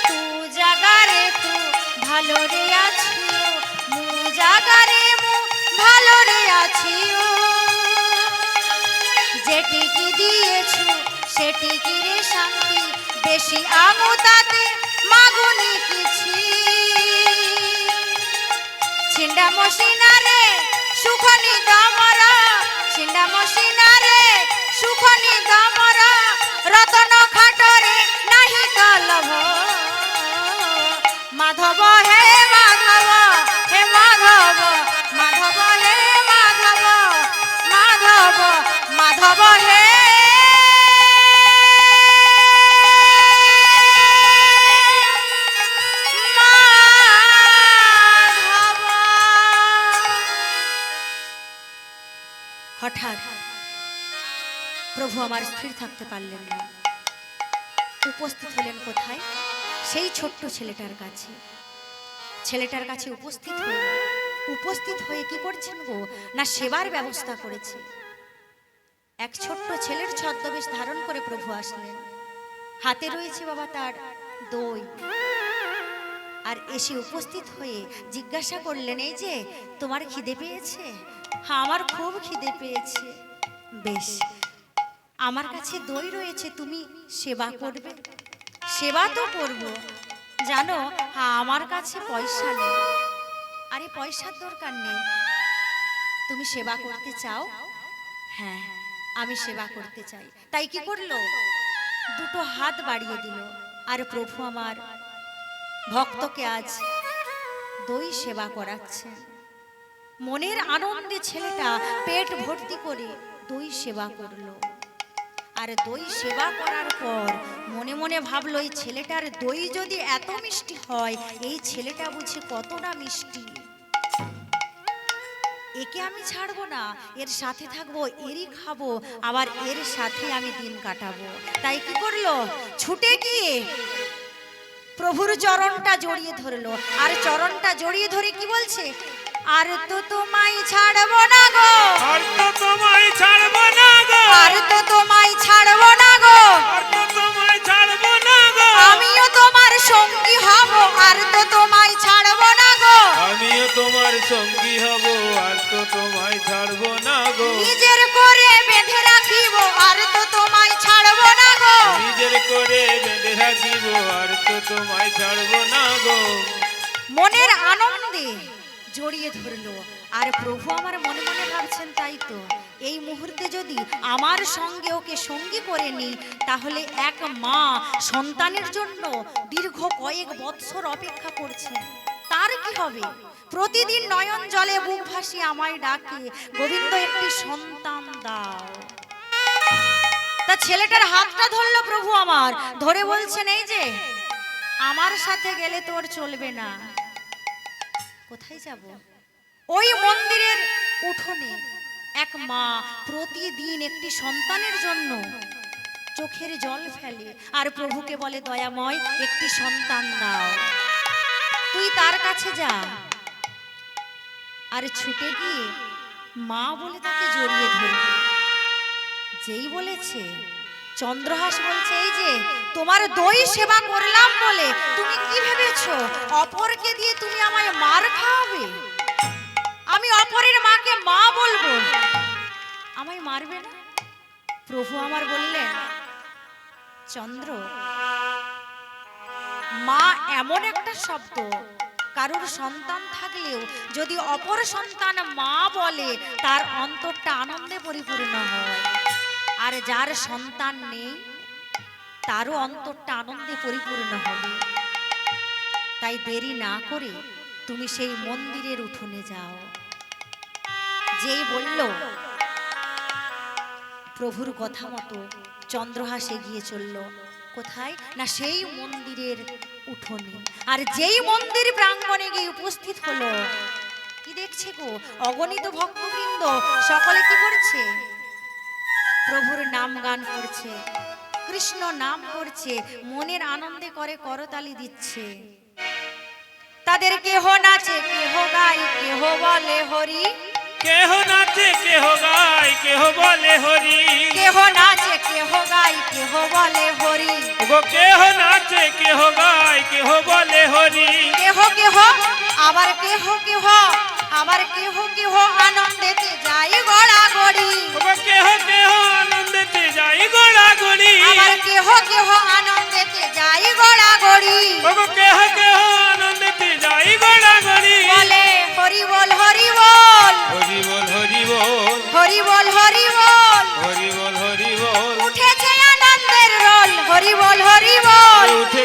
তু জাগারে তু ভালো রে আছিও, মু জাগারে মু ভালো রে আছিও। যেটিকি দিয়েছু সেটিকি রে শান্তি, বেশি আমু তাতে মাগুনি কিছু। সিন্ডা মসিনা রে সুখনি দমর সিন্ডা মসিনা রে সুখনি দমর রতন খাটরে নাহি কলভ মাধব হে মাধব হে মাধব মাধব হে মাধব মাধব মাধব হে হঠাৎ প্রভু আমার স্থির থাকতে পারলেন না, উপস্থিত হলেন কোথায়? সেই ছোট্ট ছেলেটার কাছে। ছেলেটার কাছে উপস্থিত হয়ে কি করছেন গো না সেবার ব্যবস্থা করেছে। এক ছোট্ট ছেলের ছদ্মবেশ ধারণ করে প্রভু আসলেন। হাতে রয়েছে বাবা তার দই, আর এসে উপস্থিত হয়ে জিজ্ঞাসা করলেন, এই যে তোমার খিদে পেয়েছে? হ্যাঁ, আমার খুব খিদে পেয়েছে। বেশ, আমার কাছে দই রয়েছে, তুমি সেবা করবে? সেবা তো করব, জানো হ্যাঁ আমার কাছে পয়সা নেই। আরে পয়সার দরকার নেই, তুমি সেবা করতে চাও? হ্যাঁ, আমি সেবা করতে চাই। তাই কি করলো? দুটো হাত বাড়িয়ে দিল, আর প্রভু আমার ভক্তকে আজ দই সেবা করাচ্ছে। মনের আনন্দে ছেলেটা পেট ভর্তি করে দই সেবা করলো। আর দই সেবা করার পর মনে মনে ভাবলো, এই ছেলেটার দই যদি এত মিষ্টি হয়, এই ছেলেটা বুঝি কতটা মিষ্টি, একে আমি ছাড়বো না, এর সাথে থাকবো, এরই খাবো, আবার এর সাথে আমি দিন কাটাবো। তাই কি করলো? ছুটে গিয়ে প্রভুর চরণটা জড়িয়ে ধরলো। আর চরণটা জড়িয়ে ধরে কি বলছে? আর তো তোমায় ছাড়বো না গো, আর তো তোমায় ছাড়বো না গো, আর তো তোমায় ছাড়বো না গো, আর তো তোমায় ছাড়বো না গো, আমিও তোমার সঙ্গী হব, আর তো তোমায় ছাড়বো না গো, আমিও তোমার সঙ্গী হব, আর তো তোমায় ছাড়বো না গো, নিজের করে বেঁধে রাখিব, আর তো তোমায় ছাড়বো না গো, নিজের করে বেঁধে রাখিব, আর তো তোমায় ছাড়বো না গো। মনের আনন্দে জড়িয়ে ধরলো। আর প্রভু আমার মনে মনে ভাবছেন, তাই তো, এই মুহূর্তে যদি আমার সঙ্গে ওকে সঙ্গী করে নিই, তাহলে এক মা সন্তানের জন্য দীর্ঘ কয়েক বৎসর অপেক্ষা করছে, তার কি হবে? প্রতিদিন নয়ন জলে বুক ভাসিয়ে আমায় ডাকে, গোবিন্দ একটি সন্তান দাও। তা ছেলেটার হাতটা ধরলো প্রভু আমার, ধরে বলছেন, এই যে আমার সাথে গেলে তোর চলবে না। কোথায় যাব? ওই মন্দিরের উঠোনে এক মা প্রতিদিন একটি সন্তানের জন্য চোখের জল ফেলে, আর প্রভুকে বলে, দয়াময় একটি সন্তান দাও, তুই তার কাছে যা। আর ছুটে গিয়ে মা বলে তাকে জড়িয়ে ধরবে। যেই বলেছে, চন্দ্রহাস বলছে, এই যে তোমার দই সেবা করলাম বলে তুমি কি ভেবেছো অপরকে দিয়ে তুমি আমায় মার খাওয়াবে? আমি অপরের মাকে মা বলবো, আমায় মারবে না? প্রভু আমার বললেন, চন্দ্র, মা এমন একটা শব্দ, কারোর সন্তান থাকলেও যদি অপর সন্তান মা বলে, তার অন্তরটা আনন্দে পরিপূর্ণ হয়। আর যার সন্তান নেই, তারও অন্তরটা আনন্দে পরিপূর্ণ হবে। তাই দেরি না করে তুমি সেই মন্দিরের উঠোনে যাও। যেই বলল, প্রভুর কথা মতো চন্দ্রহাস এগিয়ে চলল। কোথায় না সেই মন্দিরের উঠোনে। আর যেই মন্দির প্রাঙ্গণে গিয়ে উপস্থিত হলো, কি দেখছে গো? অগণিত ভক্তবৃন্দ সকলে কি করছে? প্রভুর নাম গান করছে, কৃষ্ণ নাম করছে, মনের আনন্দে করে করতালি দিচ্ছে। তাদের কেহ নাচে, কেহ গায়, কেহ বলে হরি, কেহ নাচে, কেহ গায়, কেহ বলে হরি, কেহ নাচে, কেহ গায়, কেহ বলে হরি, গো কেহ নাচে, কেহ গায়, কেহ বলে হরি, কেহ কেহ আবার কেহ কেহ আবার কেহ কেহ আনন্দেতে যাই গড়াগড়ি, গো কেহ কেহ আনন্দেতে যাই গড়াগড়ি, আবার কেহ কেহ আনন্দেতে যাই গড়াগড়ি, গো কেহ কেহ আনন্দেতে যাই গড়াগড়ি, বলে হরি বল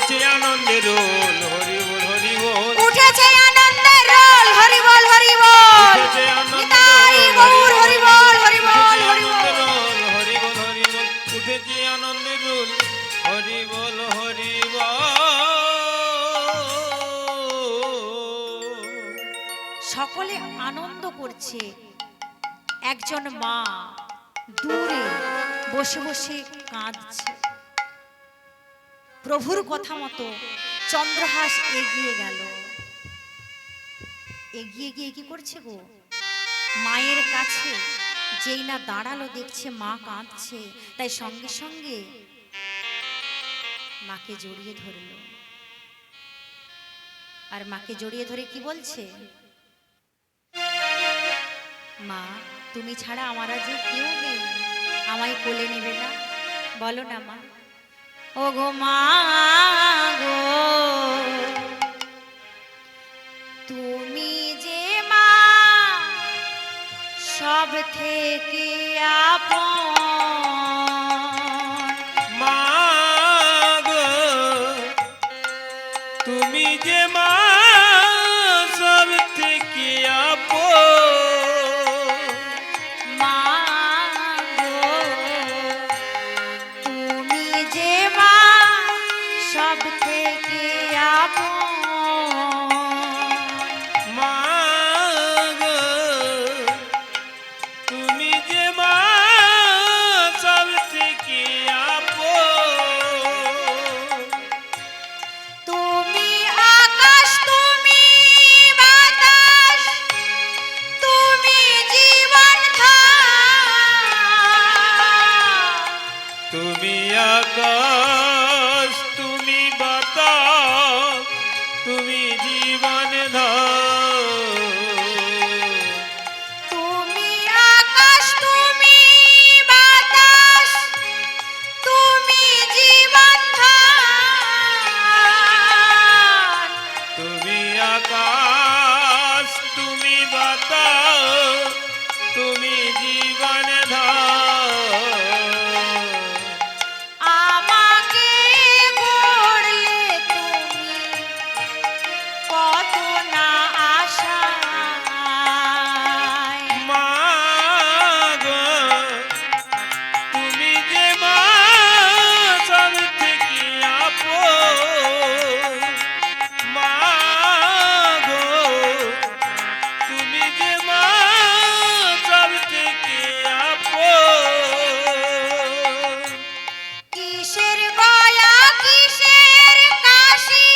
উঠেছে আনন্দের রোল হরি বল হরি বল উঠেছে আনন্দের রোল হরি বল হরি বল উঠেছে আনন্দের নিতাই রোল গৌর হরি বল হরি বল হরি বল হরি বল হরি বল উঠেছে আনন্দের রোল হরি বল হরি বল সকলে আনন্দ করছে। একজন মা দূরে বসে বসে কাঁদছে। প্রভুর কথা মতো চন্দ্রহাস এগিয়ে গেল। এগিয়ে গিয়ে কি করছে গো, মায়ের কাছে যেই না দাঁড়ালো, দেখছে মা কাঁদছে, তাই সঙ্গে সঙ্গে মাকে জড়িয়ে ধরলো। আর মাকে জড়িয়ে ধরে কি বলছে, মা তুমি ছাড়া আমার যে কেউ নেই, আমায় কোলে নেবে না? বলো না মা। ও গো মা গো, তুমি যে মা সব থেকে আপন। মা গো তুমি যে মা সব থেকে আপন। মা গো তুমি যে মা সব থেকে আপন। মা গো তুমি যে মা সব থেকে আপন। তুমি আকাশ, তুমি বাতাস, তুমি জীবন তুমি আকাশ তুমি বাতাস তুমি জীবন তুমি আকাশ, তুমি বাতাস, তুমি জীবন তুমি আকাশ তুমি বাতাস তুমি জীবন আমাকে গড়লে তুমি কত না আশায়। মা গো তুমি যে মা সব থেকে আপন। মা গো তুমি যে মা সব থেকে আপন। কিসের গয়া, কিসের কাশী,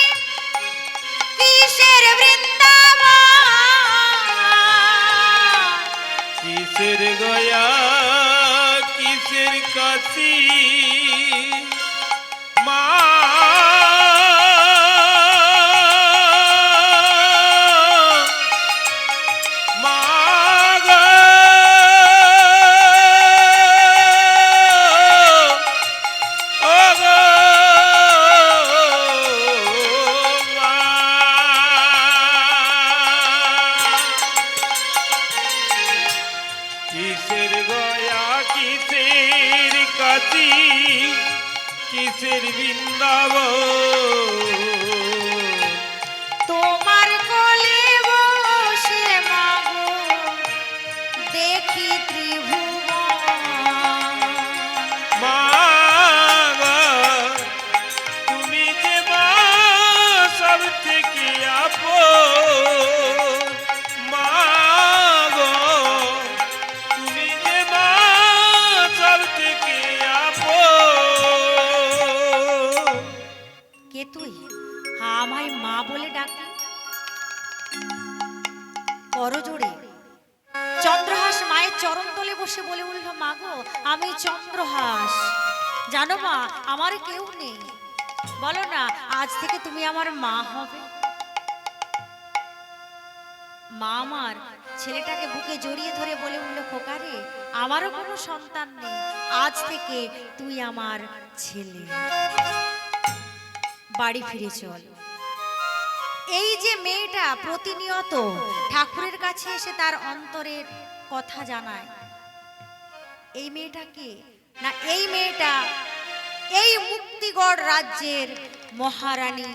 কিসের বৃন্দাবন। কিসের গয়া কিসের কাশি মা মা গো ও গো মা কিসের গয়া কিসের কাশি কিসের বৃন্দাবন। তোমার কোলে বসে মাগো দেখি ত্রিভুবন। মা গো তুমি যে মা সব থেকে আপন। মা গো তুমি যে মা সব থেকে আপন। কে তুই? আমায় মা বলে ডাকলি? করজোড়ে চন্দ্রহাস মায়ের চরণ তলে বসে বলে উঠল, মা গো আমি চন্দ্রহাস, জানো মা আমার কেউ নেই, বলো না আজ থেকে তুমি আমার মা হবে। মা আমার ছেলেটাকে বুকে জড়িয়ে ধরে বলে উঠল, খোকারে আমারও কোনো সন্তান নেই, আজ থেকে তুই আমার ছেলে, বাড়ি ফিরে চল। এই যে মেয়েটা প্রতিনিয়ত ঠাকুরের কাছে এসে তার অন্তরের কথা জানায়, এই মেয়েটা কে? না এই মেয়েটা এই মুক্তিগড় রাজ্যের মহারানী,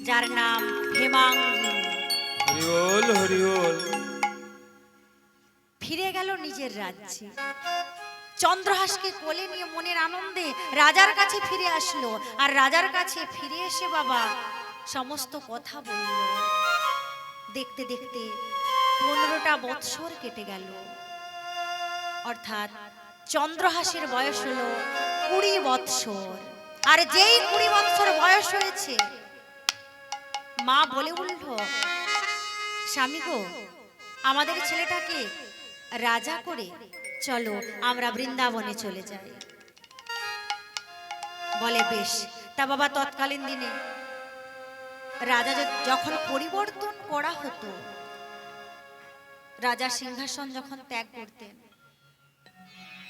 যার নাম হেমাঙ্গিনী, হরিবল হরিবল। ফিরে গেল নিজের রাজ্যে। চন্দ্রহাসকে কোলে নিয়ে মনের আনন্দে রাজার কাছে ফিরে আসলো। আর রাজার কাছে ফিরে এসে বাবা সমস্ত কথা বলল। দেখতে দেখতে 15টা বৎসর কেটে গেল। অর্থাৎ চন্দ্রহাসের বয়স হলো 20 বৎসর। আর যেই 20 বৎসর বয়স হয়েছে, মা বলে উঠল, স্বামী গো, আমাদের ছেলেটাকে রাজা করে চলো আমরা বৃন্দাবনে চলে যাই। বলে বেশ। তা বাবা তৎকালীন দিনে রাজা যখন পরিবর্তন করা হতো, রাজা সিংহাসন যখন ত্যাগ করতেন,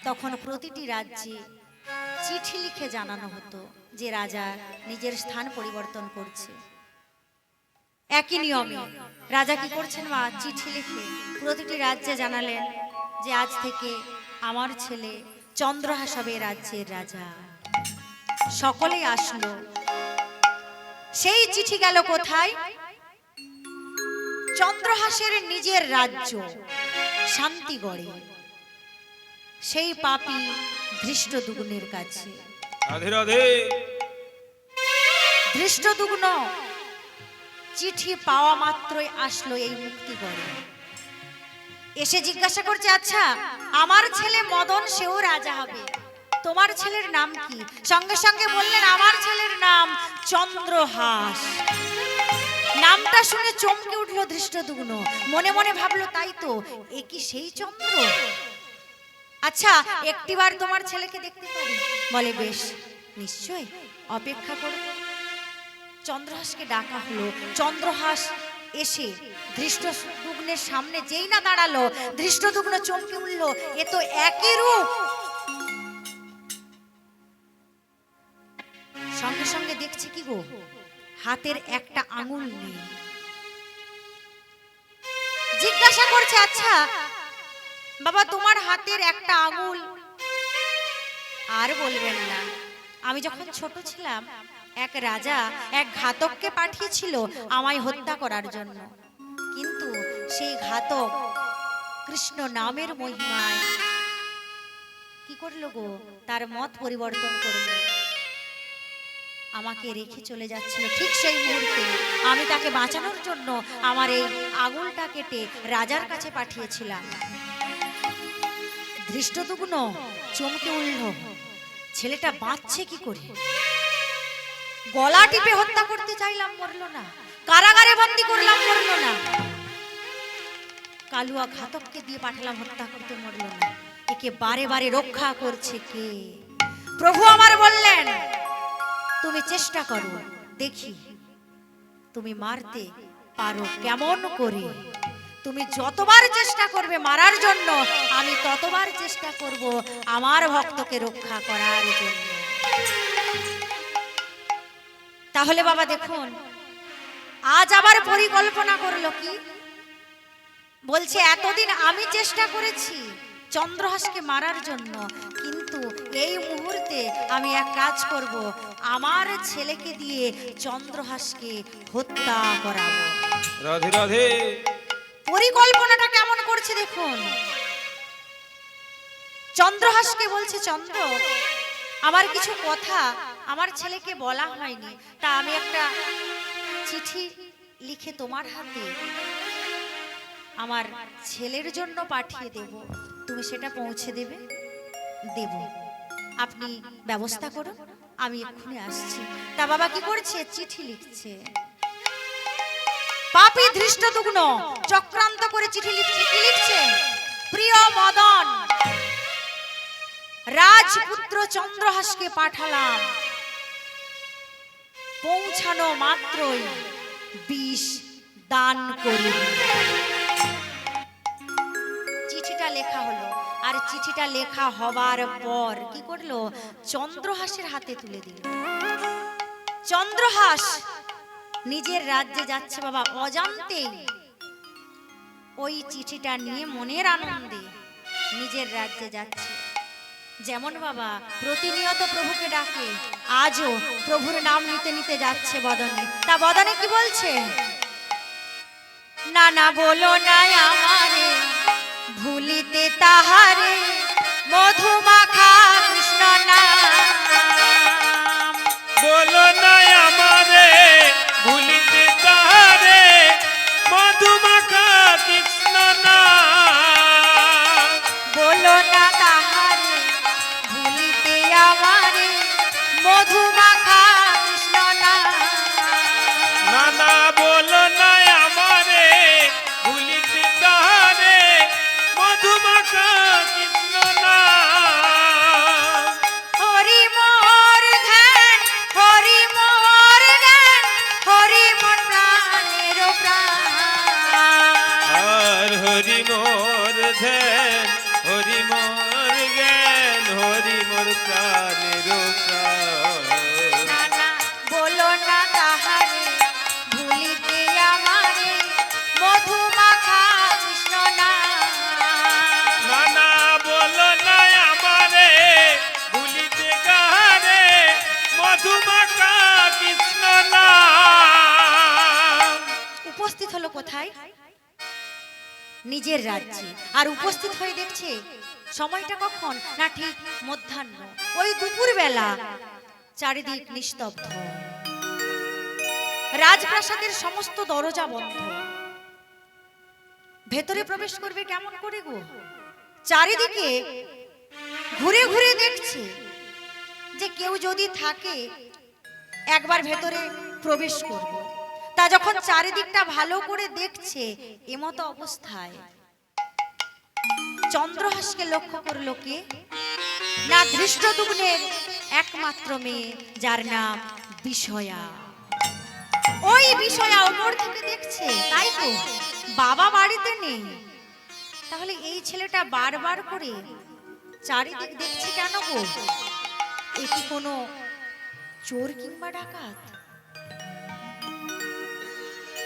তখন প্রতিটি রাজ্যে চিঠি লিখে জানানো হতো যে রাজা নিজের স্থান পরিবর্তন করছে। একই নিয়মে রাজা কি করছেন মা, চিঠি লিখে প্রতিটি রাজ্যে জানালেন যে আজ থেকে আমার ছেলে চন্দ্রহাস হবে রাজ্যের রাজা। সকলেই আসলো। সেই চিঠি গেল কোথায়? চন্দ্রহাসের নিজের রাজ্য শান্তিগড়ে, সেই পাপী ধৃষ্টদ্যুম্নের কাছে। রাধে রাধে। ধৃষ্টদ্যুম্ন চিঠি পাওয়া মাত্রই আসলো এই মুক্তিগড়ে। এসে জিজ্ঞাসা করছে, আচ্ছা আমার ছেলে মদন সেও রাজা হবে, তোমার ছেলের নাম কি? সঙ্গে সঙ্গে বললেন, আমার ছেলের নাম চন্দ্রহাস। নামটা শুনে চমকে উঠল ধৃষ্টদ্যুম্ন। মনে মনে ভাবলো, তাই তো, এ কি সেই চন্দ্র? আচ্ছা একটিবার তোমার ছেলেকে দেখতে পারি? বলে বেশ, নিশ্চয়, অপেক্ষা করো। চন্দ্রহাসকে ডাকা হলো। চন্দ্রহাস এসে ধৃষ্টদ্যুম্নের সামনে যেই না দাঁড়ালো, ধৃষ্টদ্যুম্ন চমকে উঠল, এ তো একই রূপ। সঙ্গে সঙ্গে দেখছে কি গো, হাতের একটা আঙুল নেই। জিজ্ঞাসা করছে, আচ্ছা বাবা তোমার হাতের একটা আঙুল? আর বলবেন না, আমি যখন ছোট ছিলাম এক রাজা এক ঘাতককে পাঠিয়েছিল আমায় হত্যা করার জন্য, কিন্তু সেই ঘাতক কৃষ্ণ নামের মহিমায় কি করলো গো, তার মত পরিবর্তন করলো, আমাকে রেখে চলে যাচ্ছিল। ঠিক সেই মুহূর্তে আমি তাকে বাঁচানোর জন্য আমার এই আঙুলটা কেটে রাজার কাছে পাঠিয়েছিলাম। ধৃষ্টদ্যুম্ন চমকে উঠল, ছেলেটা বাঁচছে কি করে? গলা টিপে হত্যা করতে চাইলাম, মরলো না। কারাগারে বন্দী করলাম, মরলো না। কালুয়া ঘাতককে দিয়ে পাঠালাম হত্যা করতে, মরলো না। একে বারে বারে রক্ষা করছে কে? প্রভু আমার বললেন, তুমি চেষ্টা করো, দেখি তুমি মারতে পারো কেমন করে। তুমি যতবার চেষ্টা করবে মারার জন্য, আমি ততবার চেষ্টা করব আমার ভক্তকে রক্ষা করার জন্য। তাহলে বাবা দেখুন, আজ আবার পরিকল্পনা করলো কি? বলছে এতদিন আমি চেষ্টা করেছি চন্দ্রহাসকে মারার জন্য, কিন্তু এই মুহূর্তে আমি এক কাজ করব, আমার ছেলেকে দিয়ে চন্দ্রহাসকে হত্যা করাবো। রাধে রাধে। পরিকল্পনাটা কেমন করছে দেখুন। চন্দ্রহাসকে বলছে, চন্দ্র, আমার কিছু কথা আমার ছেলেকে বলা হয়নি, তা আমি একটা চিঠি লিখে তোমার হাতে আমার ছেলের জন্য পাঠিয়ে দেব, তুমি সেটা পৌঁছে দেবে? দেব, আপনি ব্যবস্থা করুন, আমি এক্ষুনি আসছি। তা বাবা কি করছে? চিঠি লিখছে। পাপী ধৃষ্টদ্যুম্ন চক্রান্ত করে চিঠি লিখছে। কি লিখছে? প্রিয় মদন, রাজপুত্র চন্দ্রহাসকে পাঠালাম, পৌঁছানো মাত্রই বিষ দান করি। চিঠিটা লেখা হলো, আর চিঠিটা লেখা হবার পর কি করলো? চন্দ্রহাসের হাতে তুলে দিল। চন্দ্রহাস নিজের রাজ্যে যাচ্ছে বাবা, অজান্তেই ওই চিঠিটা নিয়ে মনের আনন্দে নিজের রাজ্যে যাচ্ছে। যেমন বাবা প্রতিনিয়ত প্রভুকে ডাকে, আজও প্রভুর নাম নিতে নিতে যাচ্ছে বদনে। তা বদনে কি বলছে? না না বলো না আমারে ভুলিতে তাহারে, মধুমাখা কৃষ্ণ নাম। বলো না আমারে ভুলিতে তাহারে, মধুমাখা কৃষ্ণ নাম। বলো না তাহারে ভুলিতে আমারে, মধুমাখা কৃষ্ণ নাম। না না বলো না আমারে ভুলিতে তাহারে, মধুমাখা কৃষ্ণ নাম। হরি মোর ধ্যান, হরি মোর জ্ঞান, হরি মোর প্রাণের প্রাণ। আর হরি মোর ধ্যান, হরি মোর জ্ঞান, হরি মোর প্রাণের প্রাণ। না না বলো না তাহারে ভুলিতে আমারে, মধুমাখা কৃষ্ণ নাম। না না বলো না আমারে ভুলিতে কাহারে, মধুমাখা কৃষ্ণ নাম। উপস্থিত হলো কোথায়? নিজের রাজ্যে। আর উপস্থিত হয়ে দেখছে সময়টা কখন? না ঠিক মধ্যাহ্ন, ওই দুপুর বেলা। চারিদিক নিস্তব্ধ, রাজপ্রাসাদের সমস্ত দরজা বন্ধ। ভেতরে প্রবেশ করবে কেমন করে গো? চারিদিকে ঘুরে ঘুরে দেখছে যে কেউ যদি থাকে একবার ভেতরে প্রবেশ করব। তা যখন চারিদিকটা ভালো করে দেখছে, এমতো অবস্থায় চন্দ্রহাসকে লক্ষ্য করলো কে? না ধৃষ্টদ্যুম্নের একমাত্র মেয়ে, যার নাম বিষয়া। ওই বিষয়া ওপর থেকে দেখছে, তাই তো বাবা বাড়িতে নেই। তাহলে এই ছেলেটা বারবার করে চারিদিক দেখছে কেন গো? এ কি কোনো চোর কিংবা ডাকাত?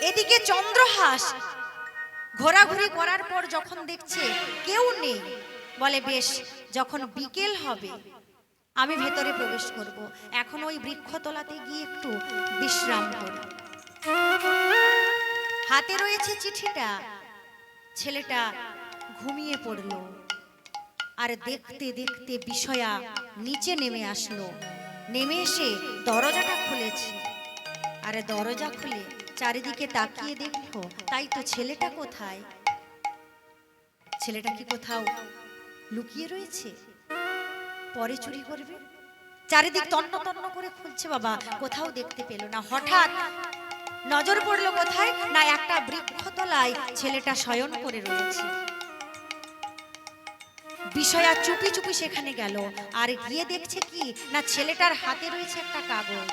এদিকে চন্দ্রহাস ঘোরাঘুরি করার পর যখন দেখছে কেউ নেই, বলে বেশ, যখন বিকেল হবে আমি ভেতরে প্রবেশ করব। এখন ওই বৃক্ষতলাতে গিয়ে একটু বিশ্রাম করি। হাতে রয়েছে চিঠিটা। ছেলেটা ঘুমিয়ে পড়ল। আর দেখতে দেখতে বিষয়া নিচে নেমে আসলো। নেমে এসে দরজাটা খুলেছে। আরে দরজা খুলে চারিদিকে তাকিয়ে দেখো, তাই তো ছেলেটা কোথায়? ছেলেটা কি কোথাও লুকিয়ে রয়েছে? পরে চুরি করবে? চারিদিক তন্ন তন্ন করে খুঁজছে বাবা, কোথাও দেখতে পেল না। হঠাৎ নজর পড়লো কোথায়? না একটা বৃক্ষতলায় ছেলেটা শয়ন করে রয়েছে। বিষয়া চুপি চুপি সেখানে গেল। আর গিয়ে দেখছে কি না ছেলেটার হাতে রয়েছে একটা কাগজ।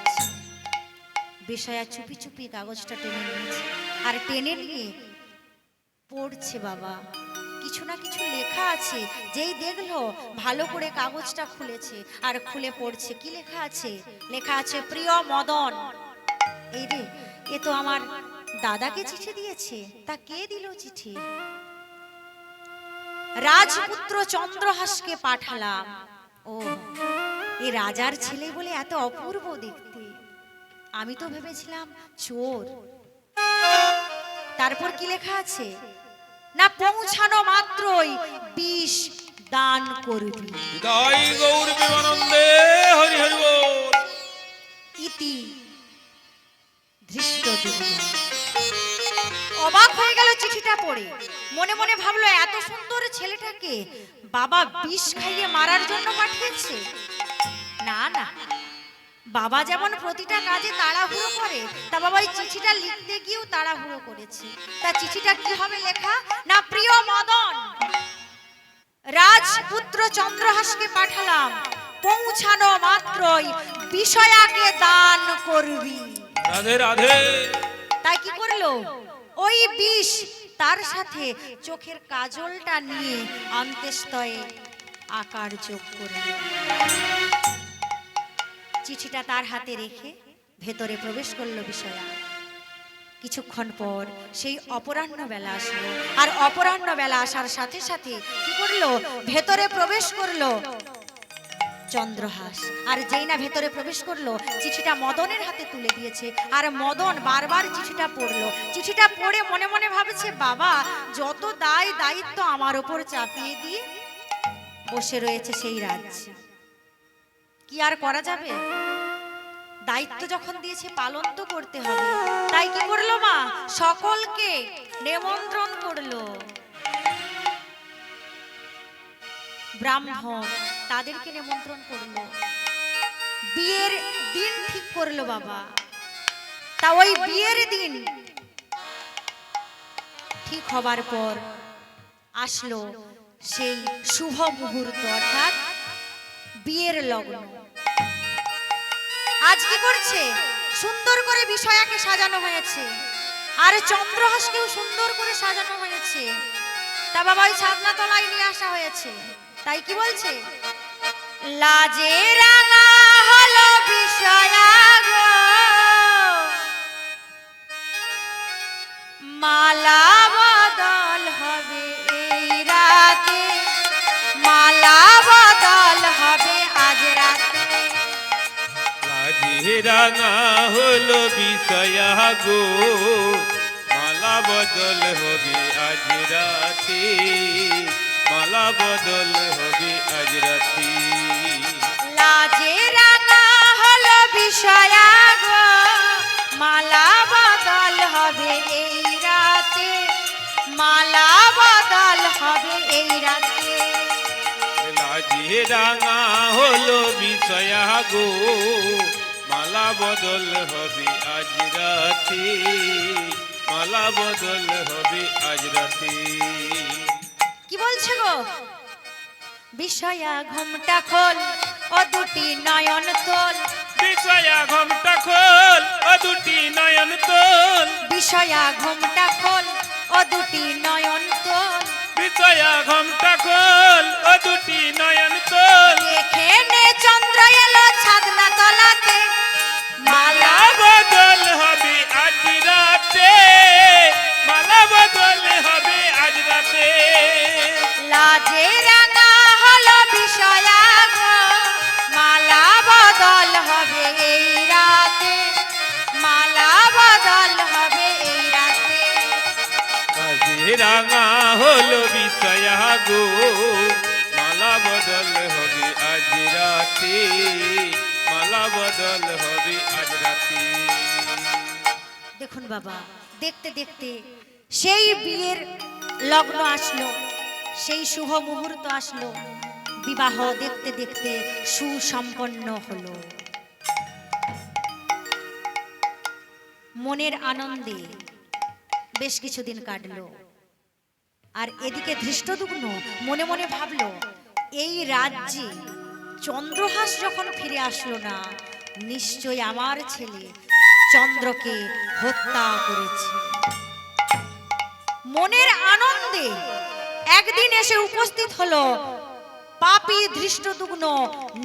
বিষয়া চুপি চুপি কাগজটা টেনে নিয়েছে। আর টেনে নিয়ে পড়ছে বাবা। কিছু না কিছু লেখা আছে। যেই দেখলো ভালো করে কাগজটা খুলেছে আর খুলে পড়ছে। কি লেখা আছে? লেখা আছে, প্রিয় মদন। এই রে, এ তো আমার দাদাকে চিঠি দিয়েছে। তা কে দিল চিঠি? রাজপুত্র চন্দ্রহাসকে পাঠালাম। ও, এ রাজার ছেলে বলে এত অপূর্ব দেখতে। আমি তো ভেবেছিলাম চোর। তারপর কি লেখা আছে? না পৌঁছানো মাত্রই বিষ দান করবি। জয় গৌর বিমানন্দে, হরি হরি বল। ইতি ধৃষ্টদ্যুম্ন। অবাক হয়ে গেল চিঠিটা পড়ে। মনে মনে ভাবলো, এত সুন্দর ছেলেটাকে বাবা বিষ খাইয়ে মারার জন্য পাঠিয়েছে? না না, বাবা যেমন প্রতিটা কাজে তাড়াহুড়ো করে, তা বাবা এই চিঠিটা লিখতে গিয়েও তাড়াহুড়ো করেছে। তা চিঠিটা কি হবে লেখা? না, প্রিয় মদন, রাজপুত্র চন্দ্রহাসকে পাঠালাম, পৌঁছানো মাত্রই বিষয়াকে দান করবি। রাধে রাধে। তাই কি করলো? ওই বিষ তার সাথে চোখের কাজলটা নিয়ে অন্ত্যেষ্টয়ে আকার যোগ করল। চিঠিটা তার হাতে রেখে ভেতরে প্রবেশ করলো বিষয়া। কিছুক্ষণ পর সেই অপরাহ্ন বেলা আসলো। আর অপরাহ্ন বেলা আসার সাথে সাথে কি করলো? ভেতরে প্রবেশ করলো চন্দ্রহাস। আর যেই না ভেতরে প্রবেশ করলো, চিঠিটা মদনের হাতে তুলে দিয়েছে। আর মদন বারবার চিঠিটা পড়লো। চিঠিটা পড়ে মনে মনে ভাবছে, বাবা যত দায়িত্ব আমার ওপর চাপিয়ে দিয়ে বসে রয়েছে সেই রাজ্যে, কি আর করা যাবে? দায়িত্ব যখন দিয়েছে পালন তো করতে হবে। তাই কি করলো মা? সকলকে নিমন্ত্রণ করলো। ব্রাহ্মণ তাদেরকে নিমন্ত্রণ করলো। বিয়ের দিন ঠিক করলো বাবা। তা ওই বিয়ের দিন ঠিক হবার পর আসলো সেই শুভ মুহূর্ত, অর্থাৎ বিয়ের লগ্ন। আজ কি করছে? সুন্দর করে বিষয়াকে সাজানো হয়েছে, আর চন্দ্রহাসকেও সুন্দর করে সাজানো হয়েছে। তা বাবা ওই ছাদনা তলায় নিয়ে আসা হয়েছে। তাই কি বলছে? লাজে রাঙা হলো বিষয়া গো, মালা বদল হবে এই রাতে, মালা বদল হবে আজ রাতে। লাজে রাঙা হলো বিষয়া গো, মালা বদল হবে আজ রাতে, মালা বদল হবে আজ রাতে। লাজে রাঙা হলো বিষয়া গো, মালা বদল হবে এই রাতে, মালা বদল হবে এই রাতে। লাজে রাঙা হলো বিষয়া গো, মালা বদল হবে আজ রাতে, মালা বদল হবে আজ রাতে। কি বলছে গো? বিষয়া ঘুমটা খোল, ও দুটি নয়ন তোল, বিষয়া ঘোমটা খোল, ও দুটি নয়ন তোল, বিষয়া ঘুমটা খোল, ও দুটি নয়ন তোল। বিষয়া ঘোমটা খোল, ও দুটি নয়ন তোল। দেখে নে চন্দ্র এলো ছাদনা তলাতে, মালা বদল হবে আজ রাতে, মালা বদল হবে আজ রাতে। লাজে রাঙা হলো বিষয়া গো, মালা বদল হবে এই রাতে, মালা বদল হবে এই রাতে। লাজে রাঙা হলো বিষয়া গো, মালা বদল হবে আজ রাতে, মালা বদল হবে আজ রাতে। দেখুন বাবা, দেখতে দেখতে সেই বিয়ের লগ্ন আসলো, সেই শুভ মুহূর্ত আসলো, বিবাহ দেখতে দেখতে সুসম্পন্ন হলো। মনের আনন্দে বেশ কিছুদিন কাটলো। আর এদিকে ধৃষ্টদ্যুম্ন মনে মনে ভাবলো, এই রাজ্যে চন্দ্রহাস যখন ফিরে আসলো না, নিশ্চয় আমার ছেলে চন্দ্রকে হত্যা করেছে। মনের আনন্দে একদিন এসে উপস্থিত হলো পাপী ধৃষ্টদ্যুম্ন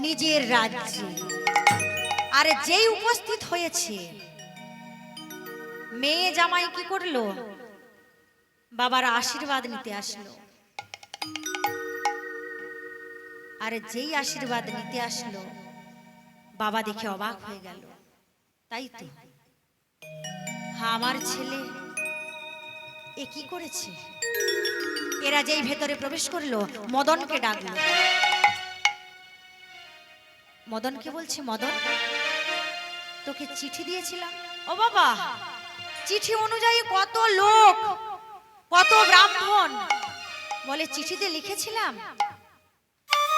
নিজের রাজ্যে। আর যেই উপস্থিত হয়েছে, মেয়ে জামাই কি করলো? বাবার আশীর্বাদ নিতে আসলো। আর যেই আশীর্বাদ নিতে আসলো, বাবা দেখে অবাক হয়ে গেল। তাই তো, হ্যাঁ আমার ছেলে এ কি করেছে? এরা যেই ভেতরে প্রবেশ করলো, মদনকে ডাকলো। মদনকে বলছে, মদন তোকে চিঠি দিয়েছিলাম। ও বাবা, চিঠি অনুযায়ী কত লোক, কত ব্রাহ্মণ। বলে চিঠিতে লিখেছিলাম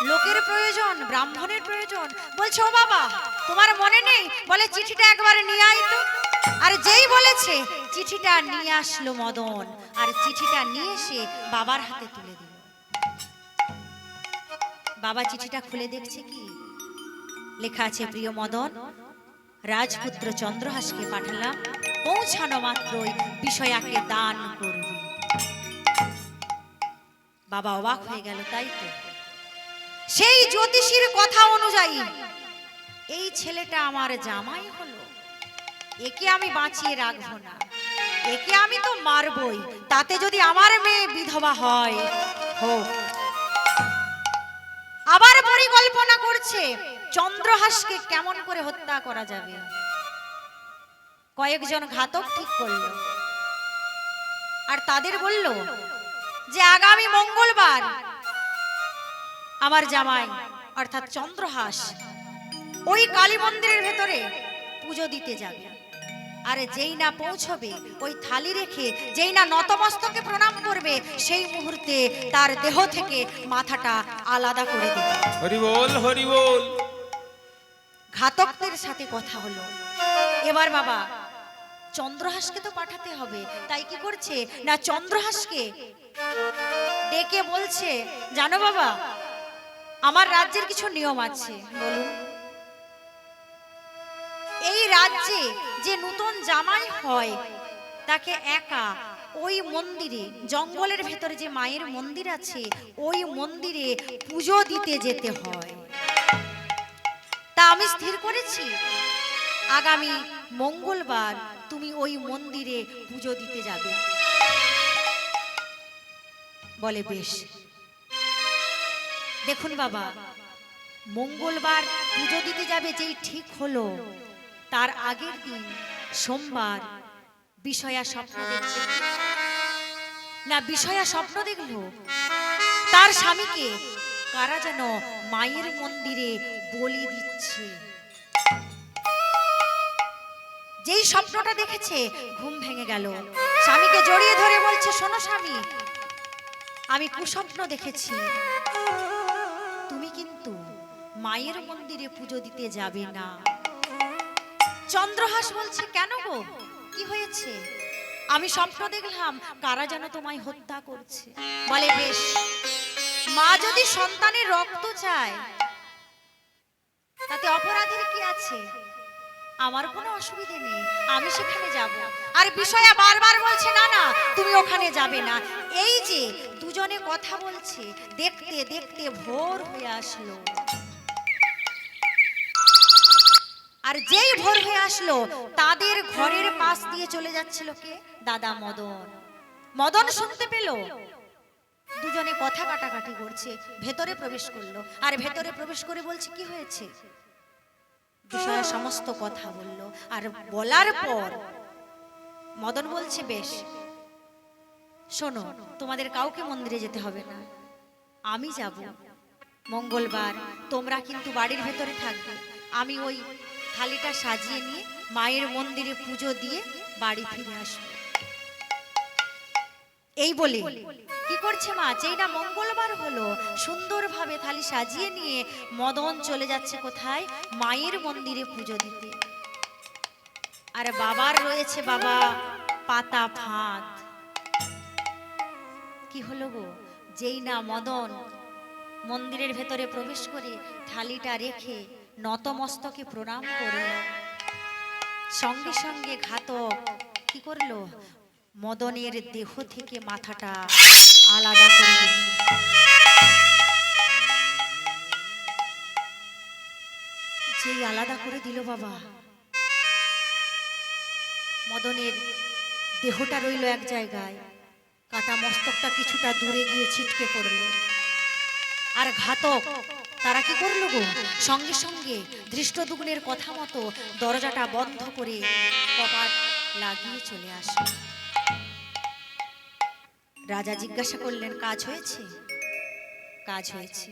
লোকের প্রয়োজন, ব্রাহ্মণের প্রয়োজন। বলছে, ও বাবা তোমার মনে নেই? বলে চিঠিটা একবার নিয়ে আয় তো। আর যেই বলেছে, চিঠিটা নিয়ে আসলো মদন। আর চিঠিটা নিয়ে এসে বাবার হাতে তুলে দিল। বাবা চিঠিটা খুলে দেখছে, কি লেখা আছে? প্রিয় মদন, রাজপুত্র চন্দ্রহাসকে পাঠালাম, পৌঁছানো মাত্রই বিষয়াকে দান করবি। বাবা অবাক হয়ে গেল। তাই তো, সেই জ্যোতিষীর কথা অনুযায়ী এই ছেলেটা আমার জামাই হলো, একে আমি বাঁচিয়ে রাখবো না, একে আমি তো মারবই। তাতে যদি আমার মেয়ে বিধবা হয়, হোক। আবার পরিকল্পনা করছে। করছে চন্দ্রহাসকে কেমন করে হত্যা করা যাবে। কয়েকজন ঘাতক ঠিক করলো আর তাদের বলল যে আগামী মঙ্গলবার আমার জামাই অর্থাৎ চন্দ্রহাস ওই কালী মন্দিরের ভেতরে পুজো দিতে যাবে। আরে যেই না পৌঁছবে ওই থালি রেখে যেই না নতমস্তকে প্রণাম করবে সেই মুহূর্তে তার দেহ থেকে মাথাটা আলাদা করে দেবে। হরি বল হরি বল। ঘাতকদের সাথে কথা হলো। এবার বাবা চন্দ্রহাসকে তো পাঠাতে হবে, তাই কি করছে না চন্দ্রহাসকে ডেকে বলছে জানো বাবা আমার রাজ্যের কিছু নিয়ম আছে। বলুন। এই রাজ্যে যে নতুন জামাই হয় তাকে একা ওই মন্দিরে জঙ্গলের ভেতরে যে মায়ের মন্দির আছে ওই মন্দিরে পুজো দিতে যেতে হয়। তা আমি স্থির করেছি আগামী মঙ্গলবার তুমি ওই মন্দিরে পুজো দিতে যাবে। বলে বেশ। দেখুন বাবা মঙ্গলবার পুজো দিতে যাবে যেই ঠিক হলো তার আগের দিন সোমবার বিষয়া স্বপ্ন দেখছে না। বিষয়া স্বপ্ন দেখলো তার স্বামীকে কারা যেন মায়ের মন্দিরে বলি দিচ্ছে। যেই স্বপ্নটা দেখেছে ঘুম ভেঙে গেল। স্বামীকে জড়িয়ে ধরে বলছে শোনো স্বামী আমি কুস্বপ্ন দেখেছি, তুমি কিন্তু মায়ের মন্দিরে পুজো দিতে যাবে না। চন্দ্রহাস বলছে কেন গো কি হয়েছে? আমি স্বপ্ন দেখলাম কারা যেন তোমায় হত্যা করছে। বলে বেশ মা যদি সন্তানের রক্ত চায় তাতে অপরাধের কি আছে? আমার কোনো অসুবিধে নেই, আমি সেখানে যাব। আর বিষয়া বারবার বলছে না না তুমি ওখানে যাবে না। এই যে দুজনে কথা বলছে দেখতে দেখতে ভোর হয়ে আসলো। আর যেই ভোর হয়ে আসলো তাদের ঘরের পাশ দিয়ে চলে যাচ্ছিল কে? দাদা মদন। মদন শুনতে পেল দুজনে কথা কাটাকাটি করছে, ভেতরে প্রবেশ করলো। আর ভেতরে প্রবেশ করে বলছে কি হয়েছে? বিষয়ে সমস্ত কথা বলল। আর বলার পর মদন বলছে বেশ শোনো তোমাদের কাউকে মন্দিরে যেতে হবে না, আমি যাব মঙ্গলবার। তোমরা কিন্তু বাড়ির ভেতরে থাকবে, আমি ওই থালিটা সাজিয়ে নিয়ে মায়ের মন্দিরে পুজো দিয়ে বাড়ি ফিরে আসবো। এই বলে কি করছে মা যেই না মঙ্গলবার হলো সুন্দরভাবে থালি সাজিয়ে নিয়ে মদন চলে যাচ্ছে কোথায়? মায়ের মন্দিরে পুজো দিতে। আর বাবার রয়েছে বাবা পাতা ফাঁদ। কি হলো গো যেই না মদন মন্দিরের ভেতরে প্রবেশ করে থালিটা রেখে নতমস্তকে প্রণাম করল, সঙ্গে সঙ্গে ঘাতক কি করলো? মদনের দেহ থেকে মাথাটা আলাদা করে দিল। যেই আলাদা করে দিল বাবা মদনের দেহটা রইল এক জায়গায়, কাটা মস্তকটা কিছুটা দূরে গিয়ে ছিটকে পড়লো। আর ঘাতক তারা কি করলো গো সঙ্গে সঙ্গে দৃষ্টদ্যুম্নের কথা মতো দরজাটা বন্ধ করে কপাট লাগিয়ে চলে আসে। রাজা জিজ্ঞাসা করলেন কাজ হয়েছে? কাজ হয়েছে।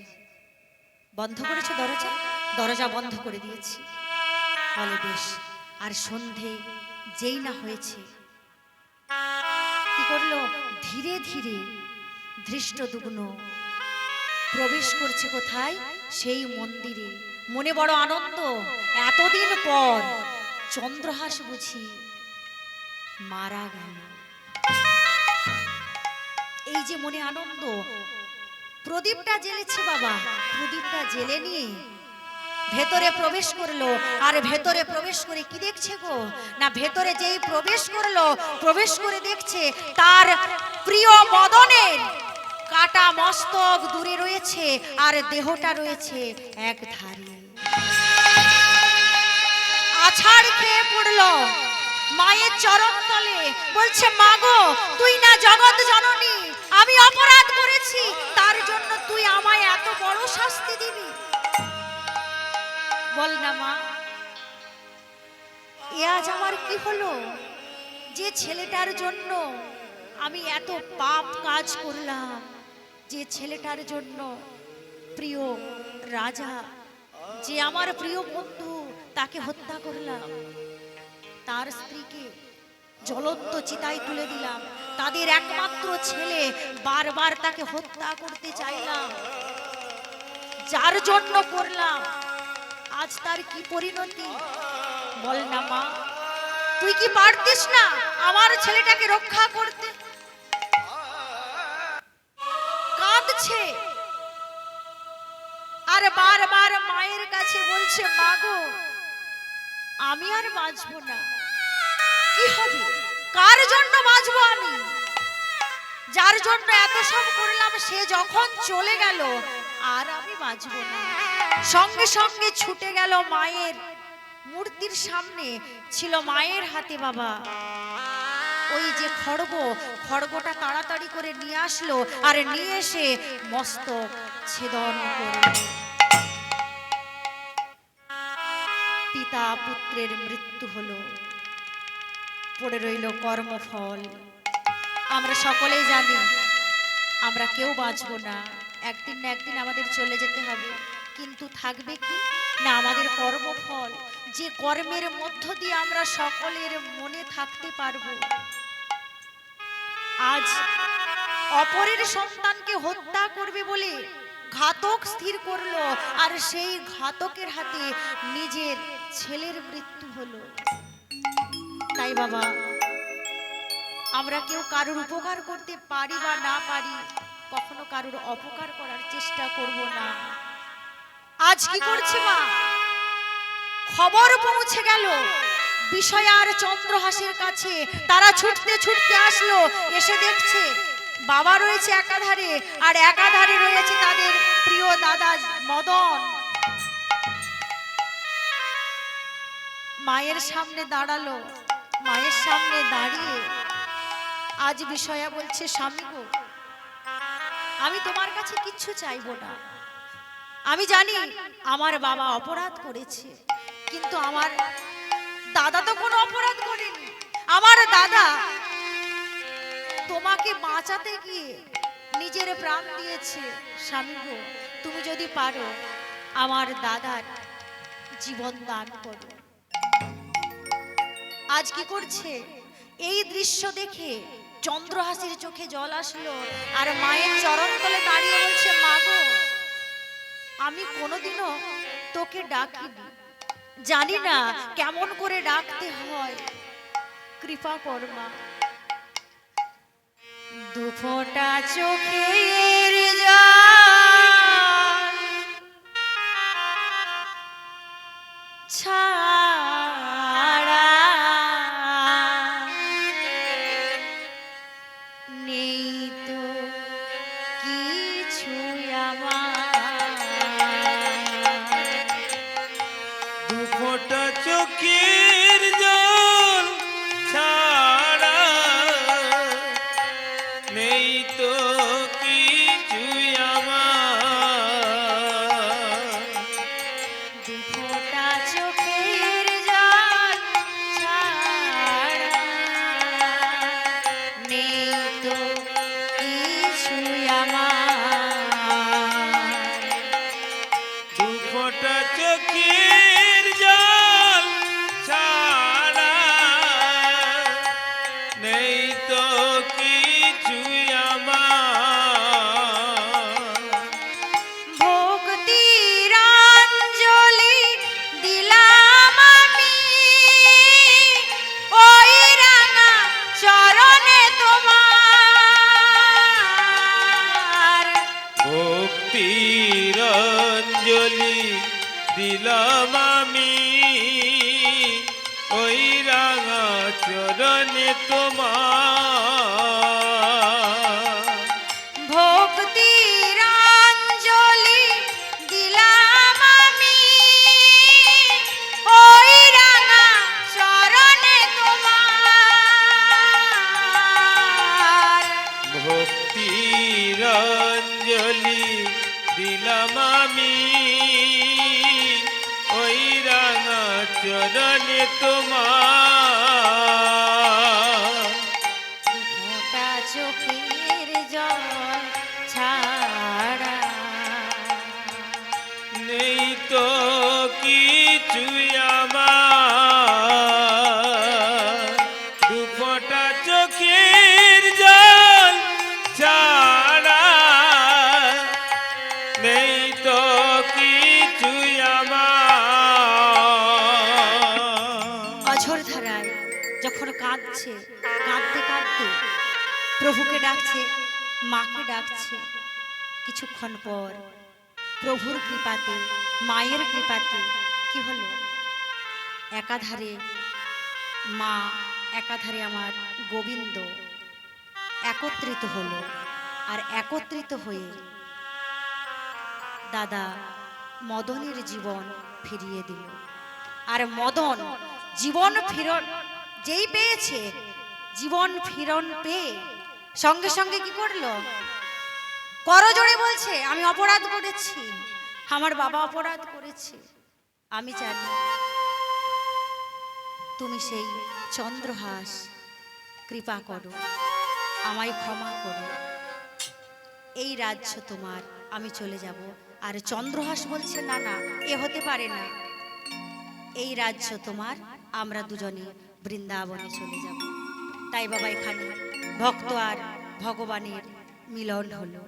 বন্ধ করেছো দরজা? দরজা বন্ধ করে দিয়েছি। বলে বেশ। আর সন্ধে যেই না হয়েছে কি করলো? ধীরে ধীরে দৃষ্টদ্যুম্ন প্রবেশ করছে কোথায়? সেই মন্দিরে। মনে বড় আনন্দ, এতদিন পর চন্দ্রহাস বুঝি মারা গেল। এই যে মনে আনন্দ, প্রদীপটা জ্বেলেছে বাবা, প্রদীপটা জ্বেলে নিয়ে ভেতরে প্রবেশ করলো। আর ভেতরে প্রবেশ করে কি দেখছে গো না ভেতরে যেই প্রবেশ করলো প্রবেশ করে দেখছে তার প্রিয় মদনের কাটা মস্তক দূরে রয়েছে আর দেহটা রয়েছে এক ধারে। আছাড় খেয়ে পড়লো মায়ের চরণ তলে, বলছে মা গো তুই না জগৎ জননী, আমি অপরাধ করেছি তার জন্য তুই আমায় এত বড় শাস্তি দিবি? বল না মা, এ আজ আমার কি হলো? যে ছেলেটার জন্য আমি এত পাপ কাজ করলাম, যে ছেলেটার জন্য প্রিয় রাজা, যে আমার প্রিয় বন্ধু, তাকে হত্যা করলাম, তার স্ত্রীকে জ্বলন্ত চিতায় তুলে দিলাম, তাদের একমাত্র ছেলে, বারবার তাকে হত্যা করতে চাইলাম, যার জন্য করলাম, আজ তার কি পরিণতি? বল না মা, তুই কি পারতিস না আমার ছেলেটাকে রক্ষা করতে? কাঁদছে আর বারবার মায়ের কাছে বলছে, মা গো, আমি আর বাঁচবো না। কি হবে? কার জন্য বাঁচবো আমি? যার জন্য এত সব করলাম, সে যখন চলে গেল, আর আমি বাঁচবো না। সঙ্গে সঙ্গে ছুটে গেল মায়ের মূর্তির সামনে, ছিল মায়ের হাতে বাবা ওই যে খড়গটা তাড়াতাড়ি করে নিয়ে আসলো, আর নিয়ে এসে মস্তক ছেদন করল। পিতা পুত্রের মৃত্যু হলো, পড়ে রইল কর্মফল। আমরা সকলেই জানি আমরা কেউ বাঁচবো না, একদিন না একদিন আমাদের চলে যেতে হবে, কিন্তু থাকবে কি না আমাদের কর্মফল, যে কর্মের মধ্য দিয়ে আমরা সকলের মনে থাকতে পারবো। আজ অপরের সন্তানকে হত্যা করবে বলে ঘাতক স্থির করলো, আর সেই ঘাতকের হাতে নিজের ছেলের মৃত্যু হলো। তাই বাবা, আমরা কেউ কারোর উপকার করতে পারি বা না পারি, কখনো কারোর অপকার করার চেষ্টা করব না। আজ কি করছে মা? খবর পৌঁছে গেল বিষয়ার চন্দ্রহাসের কাছে, তারা ছুটতে ছুটতে আসলো, এসে দেখছে বাবা রয়েছে একাধারে, আর একাধারে রয়েছে তাদের প্রিয় দাদা মদন। মায়ের সামনে দাঁড়ালো, মায়ের সামনে দাঁড়িয়ে আজ বিষয়া বলছে, স্বামী গো, আমি তোমার কাছে কিচ্ছু চাইবো না, আমি জানি আমার বাবা অপরাধ করেছে, কিন্তু আমার দাদা তো কোনো অপরাধ করেনি। আমার দাদা তোমাকে বাঁচাতে গিয়ে নিজের প্রাণ দিয়েছে। স্বামী গো, তুমি যদি পারো আমার দাদার জীবন দান করো। আজ কি করছে? এই দৃশ্য দেখে চন্দ্রহাসির চোখে জল আসলো, আর মায়ের চরণ তলে দাঁড়িয়ে বলছে, মা গো, আমি কোনোদিনও তোকে ডাকিনি, জানি না কেমন করে ডাকতে হয়, কৃপা কর মা। দুফোঁটা চোখের জল ছাড়া নেই তো কিছু আমার, দুফোঁটা চোখের জল ছাড়া নেই তো কিছুই আমার। দুফোঁটা চোখের জল ছাড়া নেই তো কিছুই আমার। দুফোঁটা চোখের জল ছাড়া নেই তো কিছুই আমার। ভক্তির অঞ্জলি দিলাম আমি ওই রাঙা চরণে তোমার। ভক্তির অঞ্জলি দিলাম আমি ওই রাঙা চরণে তোমার। ভক্তির অঞ্জলি দিলাম আমি ওই রাঙা চরণে তোমার। ভক্তির অঞ্জলি দিলাম আমি ওই চরণে তোমার ফোঁটা চোখের জল ছাড়া নেই তো কিছুই আমার দুফোঁটা চোখের জল ছাড়া নেই তো কিছুই আমার অঝোর ধারায় যখন কাঁদছে, কাঁদতে কাঁদতে প্রভুকে ডাকছে, মাকে ডাকছে। কিছুক্ষণ পর প্রভুর কৃপাতে, মায়ের কৃপাতে কি হলো, একাধারে মা, একাধারে আমার গোবিন্দ একত্রিত হলো। আর একত্রিত হয়ে দাদা মদনের জীবন ফিরিয়ে দিল। আর মদন জীবন ফিরন যেই পেয়েছে, জীবন ফিরন পেয়ে সঙ্গে সঙ্গে কি করলো, করজোড়ে বলছে আমি অপরাধ করেছি, আমার বাবা অপরাধ করেছে, আমি জানি তুমি সেই চন্দ্রহাস কৃপা করো, আমায় ক্ষমা করো, এই রাজ্য তোমার, আমি চলে যাব। আর চন্দ্রহাস বলছে না না, এ হতে পারে না, এই রাজ্য তোমার, আমরা দুজনে বৃন্দাবনে চলে যাব। তাই বাবা এখানে ভক্ত আর ভগবানের মিলন হলো।